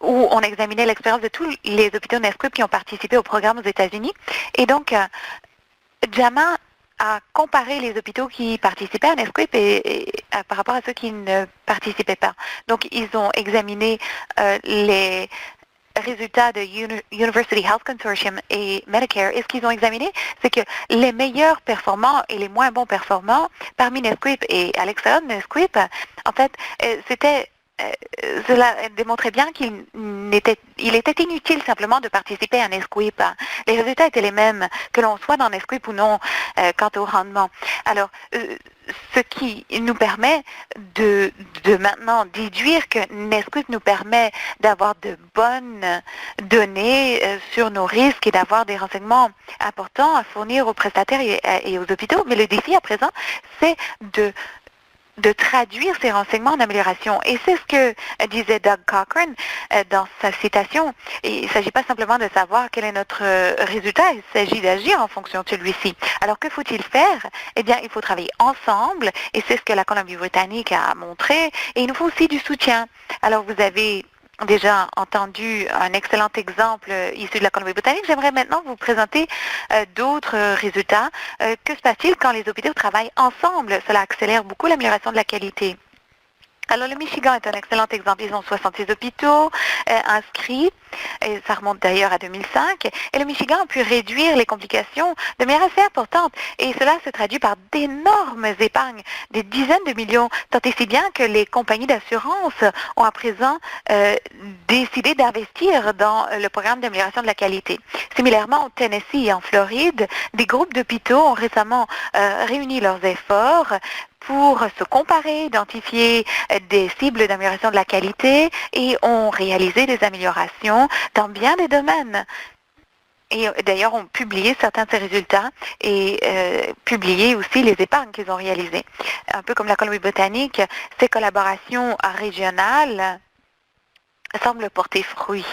où on examinait l'expérience de tous les hôpitaux Nesquip qui ont participé au programme aux États-Unis. Et donc, JAMA a comparé les hôpitaux qui participaient à Nesquip et par rapport à ceux qui ne participaient pas. Donc, ils ont examiné les résultats de University Health Consortium et Medicare. Et ce qu'ils ont examiné, c'est que les meilleurs performants et les moins bons performants parmi Nesquip et à l'extérieur de Nesquip, en fait, cela démontrait bien qu'il était inutile simplement de participer à Nesquip. Les résultats étaient les mêmes, que l'on soit dans Nesquip ou non, quant au rendement. Alors, ce qui nous permet de maintenant déduire que Nesquip nous permet d'avoir de bonnes données sur nos risques et d'avoir des renseignements importants à fournir aux prestataires et aux hôpitaux. Mais le défi à présent, c'est de traduire ces renseignements en amélioration. Et c'est ce que disait Doug Cochrane dans sa citation. Et il ne s'agit pas simplement de savoir quel est notre résultat, il s'agit d'agir en fonction de celui-ci. Alors, que faut-il faire? Eh bien, il faut travailler ensemble, et c'est ce que la Colombie-Britannique a montré, et il nous faut aussi du soutien. Alors, vous avez déjà entendu un excellent exemple issu de la Colombie-Britannique. J'aimerais maintenant vous présenter d'autres résultats. Que se passe-t-il quand les hôpitaux travaillent ensemble? Cela accélère beaucoup l'amélioration de la qualité. Alors, le Michigan est un excellent exemple. Ils ont 66 hôpitaux inscrits, et ça remonte d'ailleurs à 2005. Et le Michigan a pu réduire les complications de manière assez importante. Et cela se traduit par d'énormes épargnes, des dizaines de millions, tant et si bien que les compagnies d'assurance ont à présent décidé d'investir dans le programme d'amélioration de la qualité. Similairement, au Tennessee et en Floride, des groupes d'hôpitaux ont récemment réuni leurs efforts pour se comparer, identifier des cibles d'amélioration de la qualité et ont réalisé des améliorations dans bien des domaines. Et d'ailleurs, ont publié certains de ces résultats et publié aussi les épargnes qu'ils ont réalisées. Un peu comme la Colombie-Britannique, ces collaborations régionales semblent porter fruit.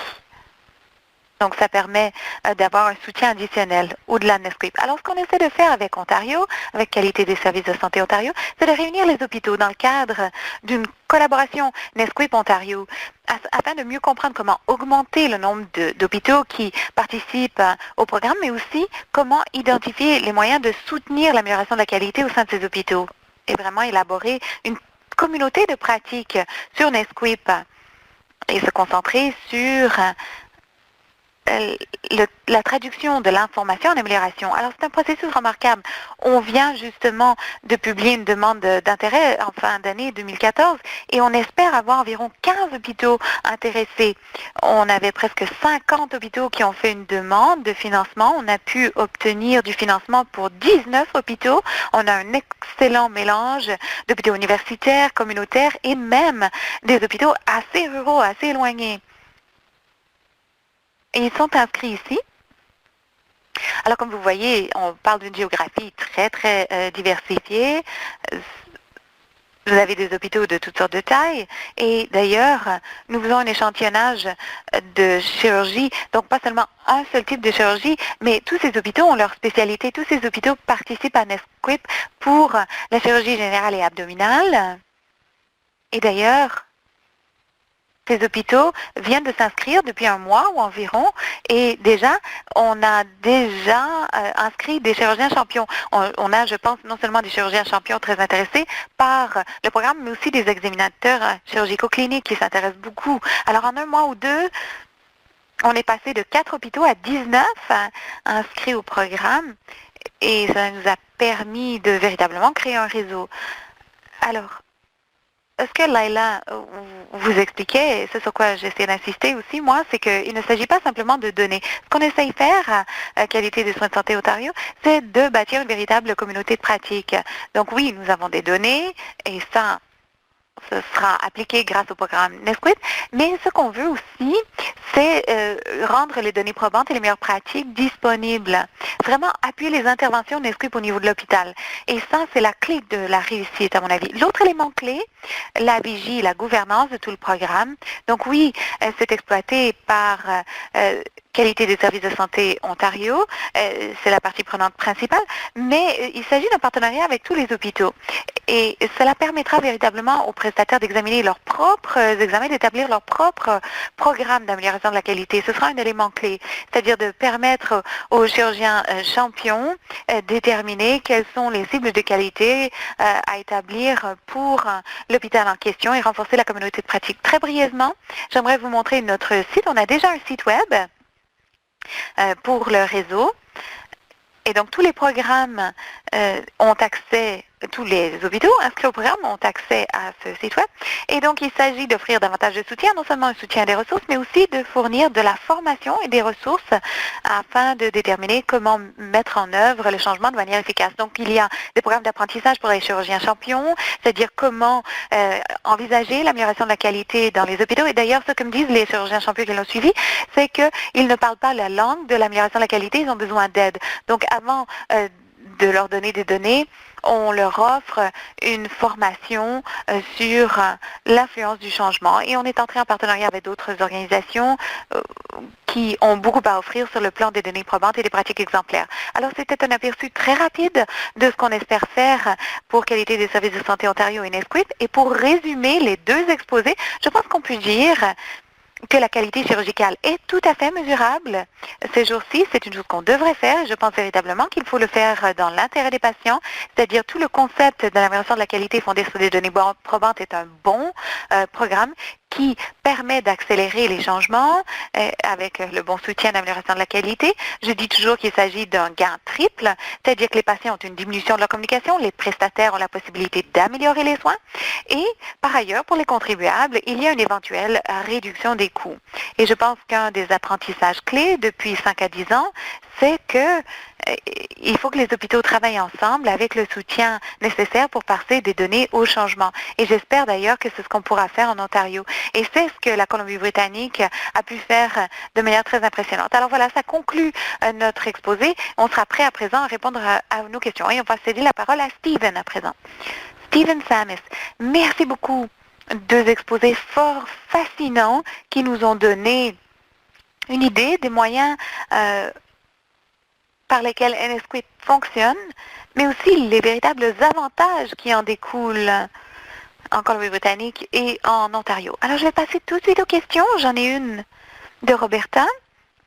Donc, ça permet d'avoir un soutien additionnel au-delà de Nesquip. Alors, ce qu'on essaie de faire avec Ontario, avec Qualité des services de santé Ontario, c'est de réunir les hôpitaux dans le cadre d'une collaboration Nesquip-Ontario afin de mieux comprendre comment augmenter le nombre d'hôpitaux qui participent au programme, mais aussi comment identifier les moyens de soutenir l'amélioration de la qualité au sein de ces hôpitaux et vraiment élaborer une communauté de pratiques sur Nesquip et se concentrer sur la traduction de l'information en amélioration. Alors, c'est un processus remarquable. On vient justement de publier une demande d'intérêt en fin d'année 2014 et on espère avoir environ 15 hôpitaux intéressés. On avait presque 50 hôpitaux qui ont fait une demande de financement. On a pu obtenir du financement pour 19 hôpitaux. On a un excellent mélange d'hôpitaux universitaires, communautaires et même des hôpitaux assez ruraux, assez éloignés. Et ils sont inscrits ici. Alors, comme vous voyez, on parle d'une géographie très, très diversifiée. Vous avez des hôpitaux de toutes sortes de tailles. Et d'ailleurs, nous faisons un échantillonnage de chirurgie. Donc, pas seulement un seul type de chirurgie, mais tous ces hôpitaux ont leur spécialité. Tous ces hôpitaux participent à Nesquip pour la chirurgie générale et abdominale. Et d'ailleurs, Ces hôpitaux viennent de s'inscrire depuis un mois ou environ et déjà, on a déjà inscrit des chirurgiens champions. On a, je pense, non seulement des chirurgiens champions très intéressés par le programme, mais aussi des examinateurs chirurgicaux cliniques qui s'intéressent beaucoup. Alors, en un mois ou deux, on est passé de 4 hôpitaux à 19 inscrits au programme et ça nous a permis de véritablement créer un réseau. Alors, ce que Laila vous expliquait, et c'est sur quoi j'essaie d'insister aussi, moi, c'est qu'il ne s'agit pas simplement de donner. Ce qu'on essaye de faire à Qualité des soins de santé Ontario, c'est de bâtir une véritable communauté de pratique. Donc oui, nous avons des données, et ça, ce sera appliqué grâce au programme Nesquik, mais ce qu'on veut aussi, c'est rendre les données probantes et les meilleures pratiques disponibles. Vraiment appuyer les interventions Nesquik au niveau de l'hôpital. Et ça, c'est la clé de la réussite, à mon avis. L'autre élément clé, la vigie, la gouvernance de tout le programme. Donc oui, c'est exploité par Qualité des services de santé Ontario, c'est la partie prenante principale, mais il s'agit d'un partenariat avec tous les hôpitaux. Et cela permettra véritablement aux prestataires d'examiner leurs propres examens, d'établir leur propre programme d'amélioration de la qualité. Ce sera un élément clé, c'est-à-dire de permettre aux chirurgiens champions déterminer quelles sont les cibles de qualité à établir pour l'hôpital en question et renforcer la communauté de pratique. Très brièvement, j'aimerais vous montrer notre site. On a déjà un site web pour le réseau. Et donc, tous les programmes ont accès, tous les hôpitaux inscrits au programme ont accès à ce site web. Et donc, il s'agit d'offrir davantage de soutien, non seulement un soutien des ressources, mais aussi de fournir de la formation et des ressources afin de déterminer comment mettre en œuvre le changement de manière efficace. Donc, il y a des programmes d'apprentissage pour les chirurgiens champions, c'est-à-dire comment envisager l'amélioration de la qualité dans les hôpitaux. Et d'ailleurs, ce que me disent les chirurgiens champions qui l'ont suivi, c'est qu'ils ne parlent pas la langue de l'amélioration de la qualité, ils ont besoin d'aide. Donc, avant de leur donner des données, on leur offre une formation sur l'influence du changement et on est entré en partenariat avec d'autres organisations qui ont beaucoup à offrir sur le plan des données probantes et des pratiques exemplaires. Alors, c'était un aperçu très rapide de ce qu'on espère faire pour Qualité des services de santé Ontario et Nesquik. Et pour résumer les deux exposés, je pense qu'on peut dire que la qualité chirurgicale est tout à fait mesurable. Ces jours-ci, c'est une chose qu'on devrait faire et je pense véritablement qu'il faut le faire dans l'intérêt des patients, c'est-à-dire tout le concept de l'amélioration de la qualité fondée sur des données probantes est un bon programme qui permet d'accélérer les changements avec le bon soutien d'amélioration de la qualité. Je dis toujours qu'il s'agit d'un gain triple, c'est-à-dire que les patients ont une diminution de leur communication, les prestataires ont la possibilité d'améliorer les soins et par ailleurs, pour les contribuables, il y a une éventuelle réduction des coûts. Et je pense qu'un des apprentissages clés depuis 5 à 10 ans, c'est que il faut que les hôpitaux travaillent ensemble avec le soutien nécessaire pour passer des données au changement. Et j'espère d'ailleurs que c'est ce qu'on pourra faire en Ontario. Et c'est ce que la Colombie-Britannique a pu faire de manière très impressionnante. Alors voilà, ça conclut notre exposé. On sera prêt à présent à répondre à nos questions. Et on va céder la parole à Steven à présent. Steven Samis, merci beaucoup. Deux exposés fort fascinants qui nous ont donné une idée des moyens par lesquels Nesquik fonctionne, mais aussi les véritables avantages qui en découlent en Colombie-Britannique et en Ontario. Alors, je vais passer tout de suite aux questions. J'en ai une de Roberta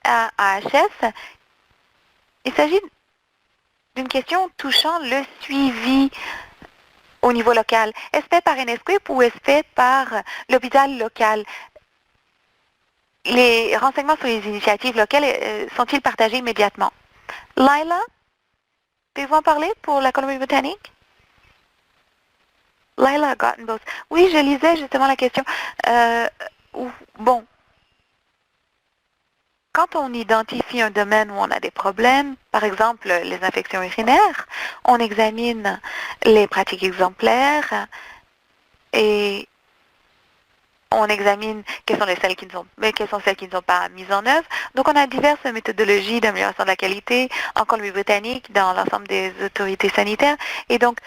à AHS. Il s'agit d'une question touchant le suivi au niveau local. Est-ce fait par Nesquik ou est-ce fait par l'hôpital local? Les renseignements sur les initiatives locales sont-ils partagés immédiatement? Laila, pouvez-vous en parler pour la Colombie-Britannique? Laila Gottenbos. Oui, je lisais justement la question. Bon, quand on identifie un domaine où on a des problèmes, par exemple les infections urinaires, on examine les pratiques exemplaires et on examine quelles sont celles qui ne sont pas mises en œuvre. Donc, on a diverses méthodologies d'amélioration de la qualité en Colombie-Britannique dans l'ensemble des autorités sanitaires. Et donc,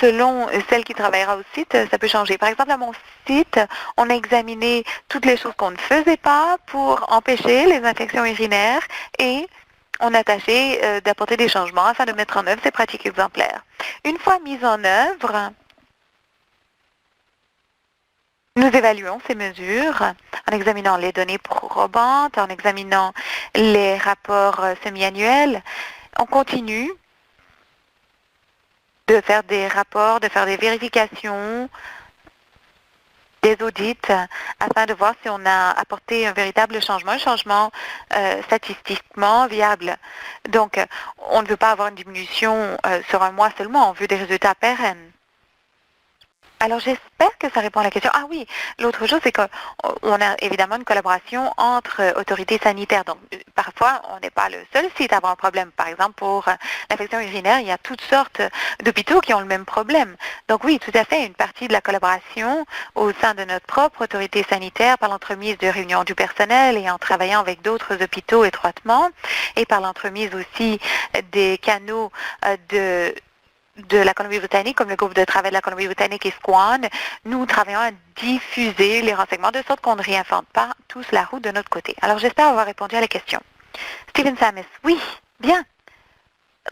selon celle qui travaillera au site, ça peut changer. Par exemple, à mon site, on a examiné toutes les choses qu'on ne faisait pas pour empêcher les infections urinaires et on a tâché d'apporter des changements afin de mettre en œuvre ces pratiques exemplaires. Une fois mises en œuvre, Nous évaluons ces mesures en examinant les données probantes, en examinant les rapports semi-annuels. On continue de faire des rapports, de faire des vérifications, des audits, afin de voir si on a apporté un véritable changement, un changement statistiquement viable. Donc, on ne veut pas avoir une diminution sur un mois seulement, on veut des résultats pérennes. Alors, j'espère que ça répond à la question. Ah oui, l'autre chose, c'est qu'on a évidemment une collaboration entre autorités sanitaires. Donc, parfois, on n'est pas le seul site à avoir un problème. Par exemple, pour l'infection urinaire, il y a toutes sortes d'hôpitaux qui ont le même problème. Donc oui, tout à fait, une partie de la collaboration au sein de notre propre autorité sanitaire par l'entremise de réunions du personnel et en travaillant avec d'autres hôpitaux étroitement et par l'entremise aussi des canaux de la Colombie-Britannique, comme le groupe de travail de la Colombie-Britannique et Squan, nous travaillons à diffuser les renseignements de sorte qu'on ne réinvente pas tous la roue de notre côté. Alors, j'espère avoir répondu à la question. Stephen Samis, oui, bien.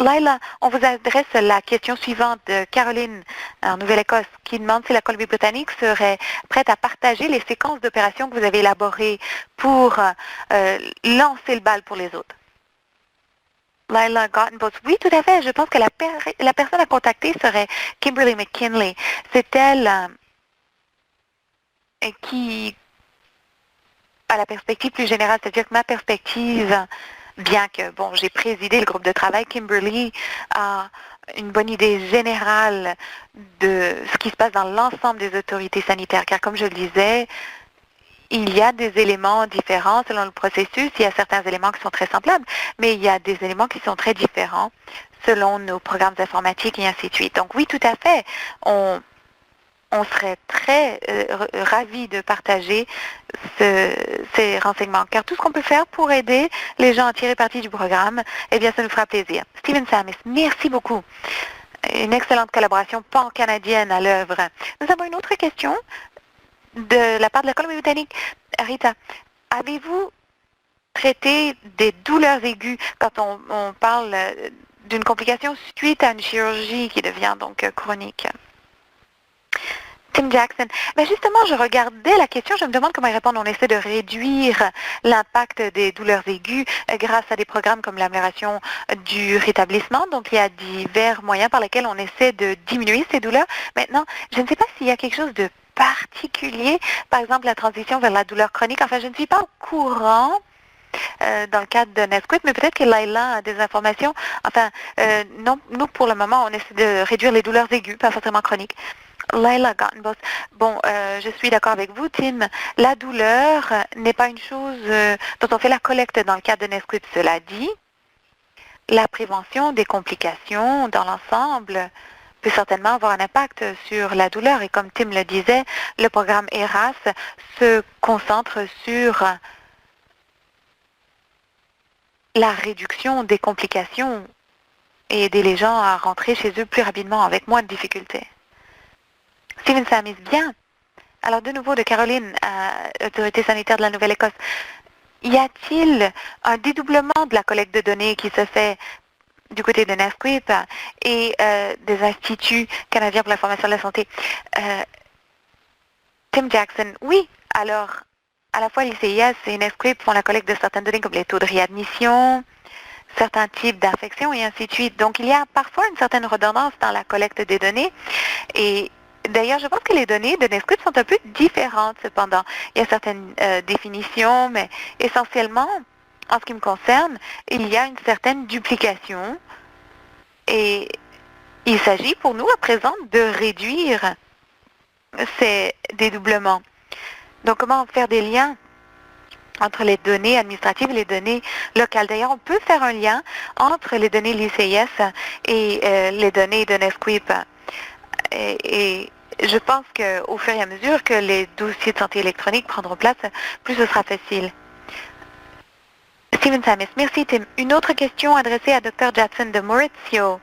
Laila, on vous adresse la question suivante de Caroline en Nouvelle-Écosse qui demande si la Colombie-Britannique serait prête à partager les séquences d'opérations que vous avez élaborées pour lancer le bal pour les autres. Lila Gottenbos, oui, tout à fait. Je pense que la personne à contacter serait Kimberly McKinley. C'est elle qui a la perspective plus générale, c'est-à-dire que ma perspective, bien que, bon, j'ai présidé le groupe de travail, Kimberly a une bonne idée générale de ce qui se passe dans l'ensemble des autorités sanitaires, car comme je le disais, il y a des éléments différents selon le processus. Il y a certains éléments qui sont très semblables, mais il y a des éléments qui sont très différents selon nos programmes informatiques et ainsi de suite. Donc oui, tout à fait, on serait très ravis de partager ces renseignements, car tout ce qu'on peut faire pour aider les gens à tirer parti du programme, eh bien, ça nous fera plaisir. Stephen Samis, merci beaucoup. Une excellente collaboration pan-canadienne à l'œuvre. Nous avons une autre question de la part de la Colombie-Britannique. Rita, avez-vous traité des douleurs aiguës quand on parle d'une complication suite à une chirurgie qui devient donc chronique? Tim Jackson. Ben justement, je regardais la question, je me demande comment y répondre. On essaie de réduire l'impact des douleurs aiguës grâce à des programmes comme l'amélioration du rétablissement. Donc, il y a divers moyens par lesquels on essaie de diminuer ces douleurs. Maintenant, je ne sais pas s'il y a quelque chose de particulier, par exemple la transition vers la douleur chronique. Enfin, je ne suis pas au courant dans le cadre de Nesquik, mais peut-être que Laila a des informations. Enfin, non, nous, pour le moment, on essaie de réduire les douleurs aiguës, pas forcément chroniques. Laila Gottenbos. Bon, je suis d'accord avec vous, Tim. La douleur n'est pas une chose dont on fait la collecte dans le cadre de Nesquik. Cela dit, la prévention des complications dans l'ensemble peut certainement avoir un impact sur la douleur. Et comme Tim le disait, le programme ERAS se concentre sur la réduction des complications et aider les gens à rentrer chez eux plus rapidement avec moins de difficultés. Stephen Samis, bien. Alors, de nouveau, de Caroline, Autorité sanitaire de la Nouvelle-Écosse, y a-t-il un dédoublement de la collecte de données qui se fait du côté de NSQIP et des instituts canadiens pour l'information de la santé? Tim Jackson, oui. Alors, à la fois l'ICIS et NSQIP font la collecte de certaines données comme les taux de réadmission, certains types d'infections et ainsi de suite. Donc, il y a parfois une certaine redondance dans la collecte des données. Et d'ailleurs, je pense que les données de NSQIP sont un peu différentes cependant. Il y a certaines définitions, mais essentiellement, en ce qui me concerne, il y a une certaine duplication. Et il s'agit pour nous à présent de réduire ces dédoublements. Donc, comment faire des liens entre les données administratives et les données locales. D'ailleurs, on peut faire un lien entre les données l'ICIS et les données de NSQIP. Et je pense qu'au fur et à mesure que les dossiers de santé électronique prendront place, plus ce sera facile. Stephen Samis, merci Tim. Une autre question adressée à Dr. Jackson de Maurizio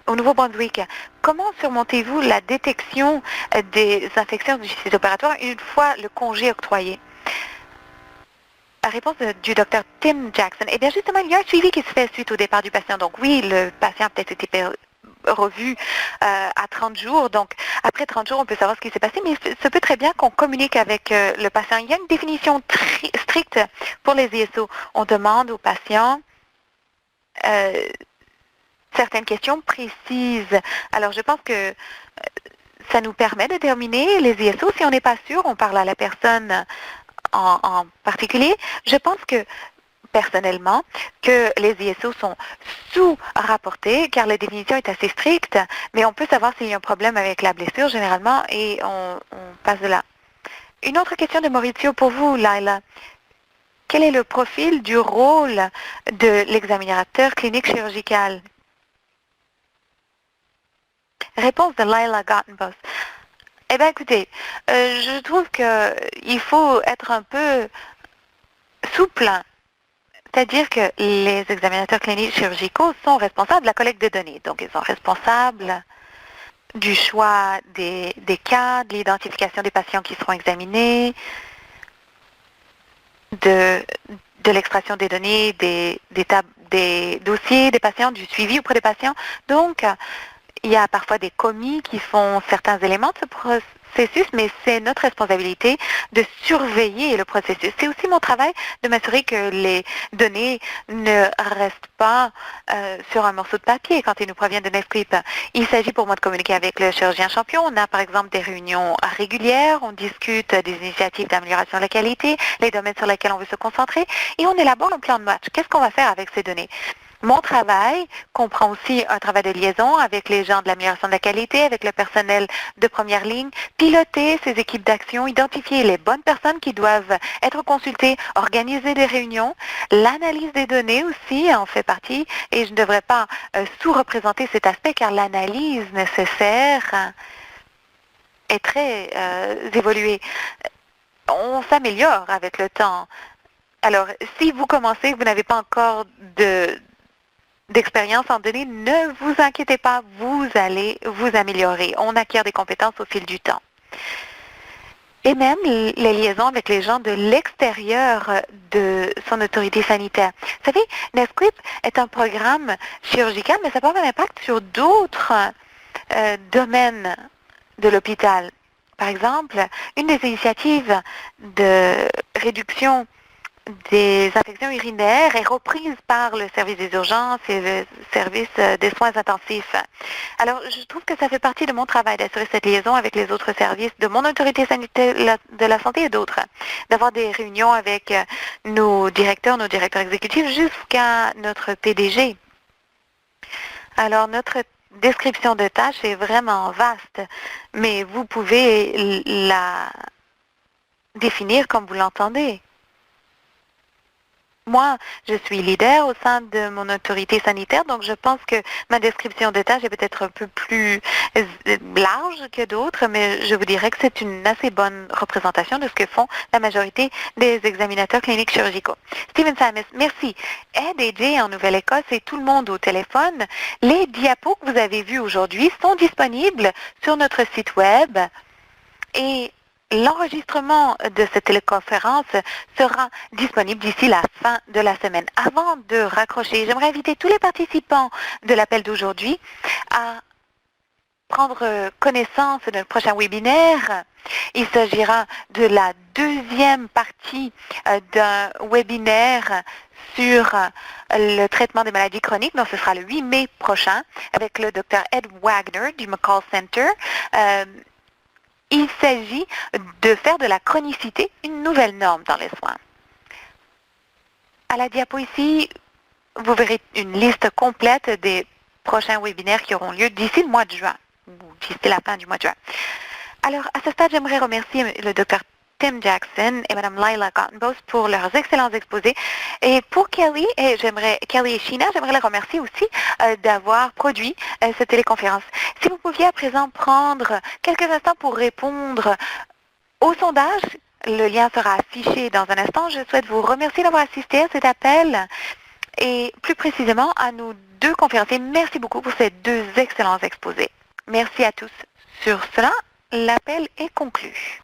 au Nouveau-Brunswick. Comment surmontez-vous la détection des infections du site opératoire une fois le congé octroyé? La réponse du Dr. Tim Jackson. Eh bien, justement, il y a un suivi qui se fait suite au départ du patient. Donc oui, le patient a peut-être été revue à 30 jours. Donc, après 30 jours, on peut savoir ce qui s'est passé, mais il se peut très bien qu'on communique avec le patient. Il y a une définition stricte pour les ISO. On demande aux patients certaines questions précises. Alors, je pense que ça nous permet de déterminer les ISO. Si on n'est pas sûr, on parle à la personne en particulier. Je pense que personnellement que les ISO sont sous-rapportés car la définition est assez stricte, mais on peut savoir s'il y a un problème avec la blessure généralement et on passe de là. Une autre question de Maurizio pour vous, Laila. Quel est le profil du rôle de l'examinateur clinique chirurgical? Réponse de Laila Gottenbos. Eh bien, écoutez, je trouve qu'il faut être un peu souple. C'est-à-dire que les examinateurs cliniques chirurgicaux sont responsables de la collecte de données. Donc, ils sont responsables du choix des cas, de l'identification des patients qui seront examinés, de l'extraction des données, des dossiers des patients, du suivi auprès des patients. Donc, il y a parfois des commis qui font certains éléments de ce processus, mais c'est notre responsabilité de surveiller le processus. C'est aussi mon travail de m'assurer que les données ne restent pas sur un morceau de papier quand ils nous proviennent de Netscript. Il s'agit pour moi de communiquer avec le chirurgien champion. On a par exemple des réunions régulières, on discute des initiatives d'amélioration de la qualité, les domaines sur lesquels on veut se concentrer, et on élabore un plan de match. Qu'est-ce qu'on va faire avec ces données? Mon travail comprend aussi un travail de liaison avec les gens de l'amélioration de la qualité, avec le personnel de première ligne, piloter ces équipes d'action, identifier les bonnes personnes qui doivent être consultées, organiser des réunions. L'analyse des données aussi en fait partie et je ne devrais pas sous-représenter cet aspect car l'analyse nécessaire est très évoluée. On s'améliore avec le temps. Alors, si vous commencez, vous n'avez pas encore d'expérience en données, ne vous inquiétez pas, vous allez vous améliorer. On acquiert des compétences au fil du temps. Et même les liaisons avec les gens de l'extérieur de son autorité sanitaire. Vous savez, Netscript est un programme chirurgical, mais ça peut avoir un impact sur d'autres domaines de l'hôpital. Par exemple, une des initiatives de réduction des infections urinaires est reprise par le service des urgences et le service des soins intensifs. Alors, je trouve que ça fait partie de mon travail d'assurer cette liaison avec les autres services de mon autorité sanitaire de la santé et d'autres, d'avoir des réunions avec nos directeurs exécutifs jusqu'à notre PDG. Alors, notre description de tâches est vraiment vaste, mais vous pouvez la définir comme vous l'entendez. Moi, je suis leader au sein de mon autorité sanitaire, donc je pense que ma description de tâches est peut-être un peu plus large que d'autres, mais je vous dirais que c'est une assez bonne représentation de ce que font la majorité des examinateurs cliniques chirurgicaux. Steven Simons, merci. Ed et Jay en Nouvelle-Écosse et tout le monde au téléphone, les diapos que vous avez vus aujourd'hui sont disponibles sur notre site web et l'enregistrement de cette téléconférence sera disponible d'ici la fin de la semaine. Avant de raccrocher, j'aimerais inviter tous les participants de l'appel d'aujourd'hui à prendre connaissance de notre prochain webinaire. Il s'agira de la deuxième partie d'un webinaire sur le traitement des maladies chroniques. Donc, ce sera le 8 mai prochain avec le Dr. Ed Wagner du McCall Center. Il s'agit de faire de la chronicité une nouvelle norme dans les soins. À la diapo ici, vous verrez une liste complète des prochains webinaires qui auront lieu d'ici le mois de juin, ou d'ici la fin du mois de juin. Alors, à ce stade, j'aimerais remercier le Dr. Tim Jackson et Mme Laila Gottenbos pour leurs excellents exposés. Et pour Kelly et Sheena, j'aimerais les remercier aussi d'avoir produit cette téléconférence. Si vous pouviez à présent prendre quelques instants pour répondre au sondage, le lien sera affiché dans un instant. Je souhaite vous remercier d'avoir assisté à cet appel et plus précisément à nos deux conférenciers. Merci beaucoup pour ces deux excellents exposés. Merci à tous. Sur cela, l'appel est conclu.